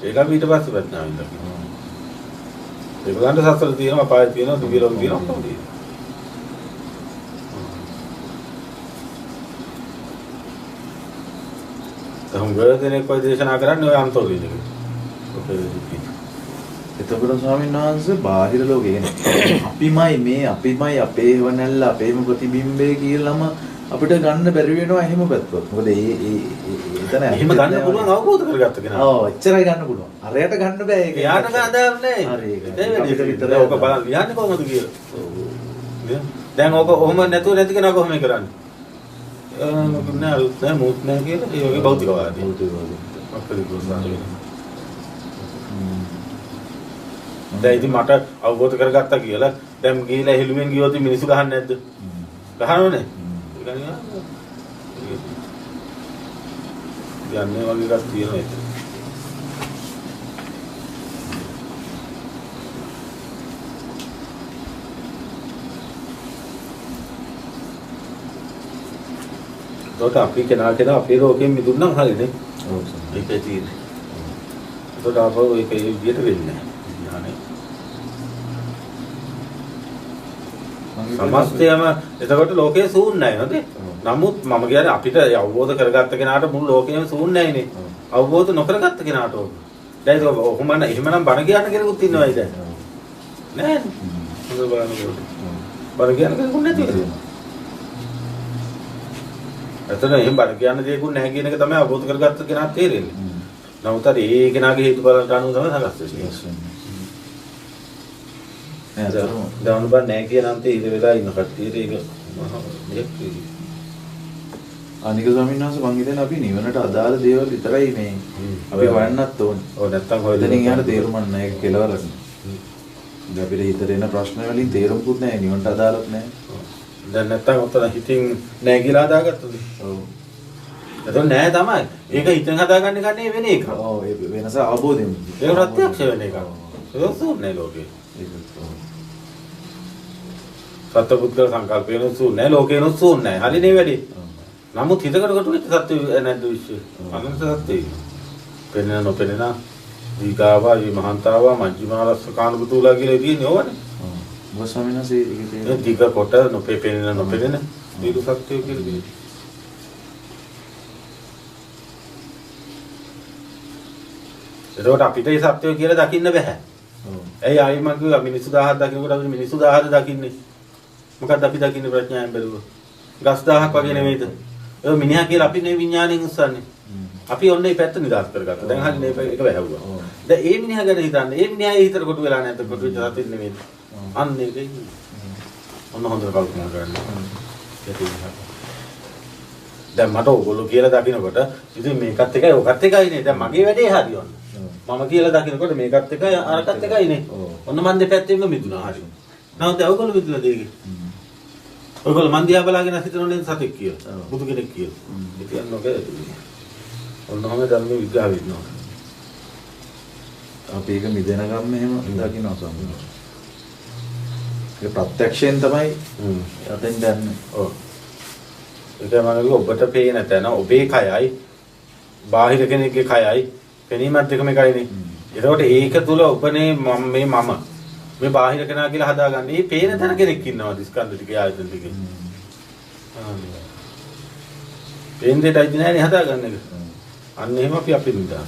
ඒක අපි ඊට පස්සේ ප්‍රඥාවෙන් දකිනවා. ඒගොල්ලන්ට සසල තියෙනවා, පාය තියෙනවා, දිව්‍ය ලෝක තියෙනවා කොහොමද? දෙනෙක් කොයි දේශනා කරන්නේ ඔය අන්තෝලියද? එතකොට ස්වාමීන් වහන්සේ බාහිර ලෝකේ කියන්නේ අපිමයි අපේ වනල්ල අපේම ප්‍රතිබිම්බය කියලාම අපිට ගන්න බැරි වෙනවා එහෙම පැත්තොත්. මොකද එතන එහෙම ගන්න පුළුවන් අවබෝධ කරගත්ත කෙනා. ඔව් එච්චරයි ගන්න පුළුවන්. අරයට ගන්න බෑ ඒක. යාට ගන්න නැහැ. හරි ඒක. අපිට විතරයි ඕක බලන්න ලියන්නේ කොහොමද කියලා. දැන් ඕක ඔහොම නැතුව නැති කෙනා කොහොම කරන්නේ? නෑ අලුත් නෑ මොත් නෑ කියලා ඒ වගේ භෞතිකවාදී. අපේ ගොස්සාවේ. දැන් ඉතින් මට අවබෝධ කරගත්තා කියලා දැන් ගිහිලා හෙළුවෙන් ගියොත් මිනිස්සු ගහන්නේ නැද්ද? ගහනවනේ. යන්නේ වගේ එකක් තියෙනවා ඒක. ඒකට අපි කෙනා අපේ ලෝකයෙන් මිදුණා නම් හරිනේ. ඔව් ඒකයි තියෙන්නේ. ඒකට ආපහු ඒක ඒ විදියට වෙන්නේ නැහැ. සමස්තයම එතකොට ලෝකයේ ශූන්‍යයි නේද? නමුත් මම කියන්නේ අපිට අවබෝධ කරගත්ත කෙනාට මුළු ලෝකයම ශූන්‍යයිනේ. අවබෝධ නොකරගත්ත කෙනාට ඕක. දැන් ඒක කොහොමද එහෙමනම් බණ කියන්න කෙනෙකුත් ඉන්නවයි දැන්. නෑ. හොඳ බලන්න. බණ කියන්න කෙනෙකුත් නැතිද? එතන එහෙම බණ කියන්න දෙයක්වත් නැහැ කියන එක තමයි අවබෝධ කරගත්ත කෙනාට තේරෙන්නේ. නමුත් අර ඒ කෙනාගේ හේතුඵලට අනුව තමයි සකස් වෙන්නේ. දැන් බෑ නැහැ කියන අන්තේ ඉඳ වෙලා ඉන්න කට්ටියට ඒක අනික ස්වාමීන් වහන්සේ මං හිතන්නේ අපි නිවනට අදාළ දේවල් විතරයි මේ අපි හොයන්නත් ඕනේ. ඔව් නැත්තම් හොයලා එතනින් යන තේරුමක් නැහැ ඒක කෙලවරක්. දැන් අපිට හිතට එන ප්‍රශ්න වලින් තේරුම්කුත් නැහැ නිවනට අදාළත් නැහැ. දැන් නැත්තම් ඔතන හිතින් නැහැ කියලා හදාගත්තද? ඔව්. එතකොට නෑ තමයි. ඒක හිතෙන් හදාගන්න කන්නේ වෙන එකක්. ඔව් ඒ වෙනස අවබෝධයෙන්. ඒක ප්‍රත්‍යක්ෂ වෙන එකක්. ඒක සූන්නේ ලෝකේ. සත්පුද්ගල සංකල්පේන සූන්නේ ලෝකේන සූන්නේ. හරිනේ වැඩි. නමුත් හිතකට කොට වෙච්ච සත්‍ය නැද්ද විශ්වය? අනන්ත සත්‍යයි. පෙනෙන නොපෙනෙන දීගාවා, මහන්තාවා, මජ්ක්‍ධිමාරස්සකානුතුලා කියලා තියෙන්නේ ඕවනේ. මොකද ස්වාමීන් වහන්සේ ඒකේ ඒ තියෙන දීග කොට නොපෙපෙනෙන නිරු සත්‍යය කියලා කියනවා. එතකොට අපිට ඒ සත්‍යය කියලා දකින්න බෑ. ඇයි ආයි මම කිව්වා මිනිස්සු 1000ක් දකින්නකොට අපි මිනිස්සු 1000ද දකින්නේ. මොකද්ද අපි දකින්නේ ප්‍රඥාවෙන් බැලුව? ගස් 1000ක් වගේ නෙවෙයිද? ඒ මිනිහා කියලා අපි නේ විඥාණයෙන් උස්සන්නේ. අපි ඔන්න මේ පැත්ත නිදාස් කරගත්තා. දැන් හරි මේ එක වැහුවා. දැන් ඒ මිනිහා ගැන හිතන්නේ. ඒ මිනිහා ඒ හිතට කොටු වෙලා නැත්නම් කොටු වෙච්ච සතින් නෙවෙයි. අන්න ඒකයි. ඔන්න හොඳට කල්පනා කරන්න. දැන් මට ඕගොල්ලෝ කියලා දකින්නකොට ඉතින් මේකත් එකයි ඔකත් එකයිනේ. දැන් මගේ වැඩේ හරියන්නේ. මම කියලා දකින්නකොට මේකත් එකයි අරකත් එකයිනේ. ඔන්න මන් දෙපැත්තෙම මිදුණා හරිය. නැවත ඔයගොල්ලෝ මිදුණා දෙකේ. ඔයගොල්ලෝ මන් දිහා බලාගෙන හිතනෝනේ සතෙක් කියලා. බුදු කෙනෙක් කියලා. ඉතින් නොකේ. ඔන්න ඔහම ධර්ම විග්‍රහ වෙනවා. අපි ඒක මිදෙන ගම්ම එහෙම දකින්නවා ස්වාමීන් වහන්සේ. ඒ ප්‍රත්‍යක්ෂයෙන් තමයි යතෙන් දැනන්නේ. ඔව්. ඒක මම ඔබට පේන තැන ඔබේ කයයි බාහිර කෙනෙක්ගේ කයයි පෙනීමත් දෙකම එකයිනේ. ඒකෝට ඒක තුල ඔබනේ මම මේ බාහිර කෙනා කියලා හදාගන්නේ. මේ පේන තැන කෙනෙක් ඉන්නවා ස්කන්ධ ටිකේ ආයතන ටිකේ. පේන දෙයටයි නෑනේ හදාගන්න එක. අන්න එහෙම අපි නිදා.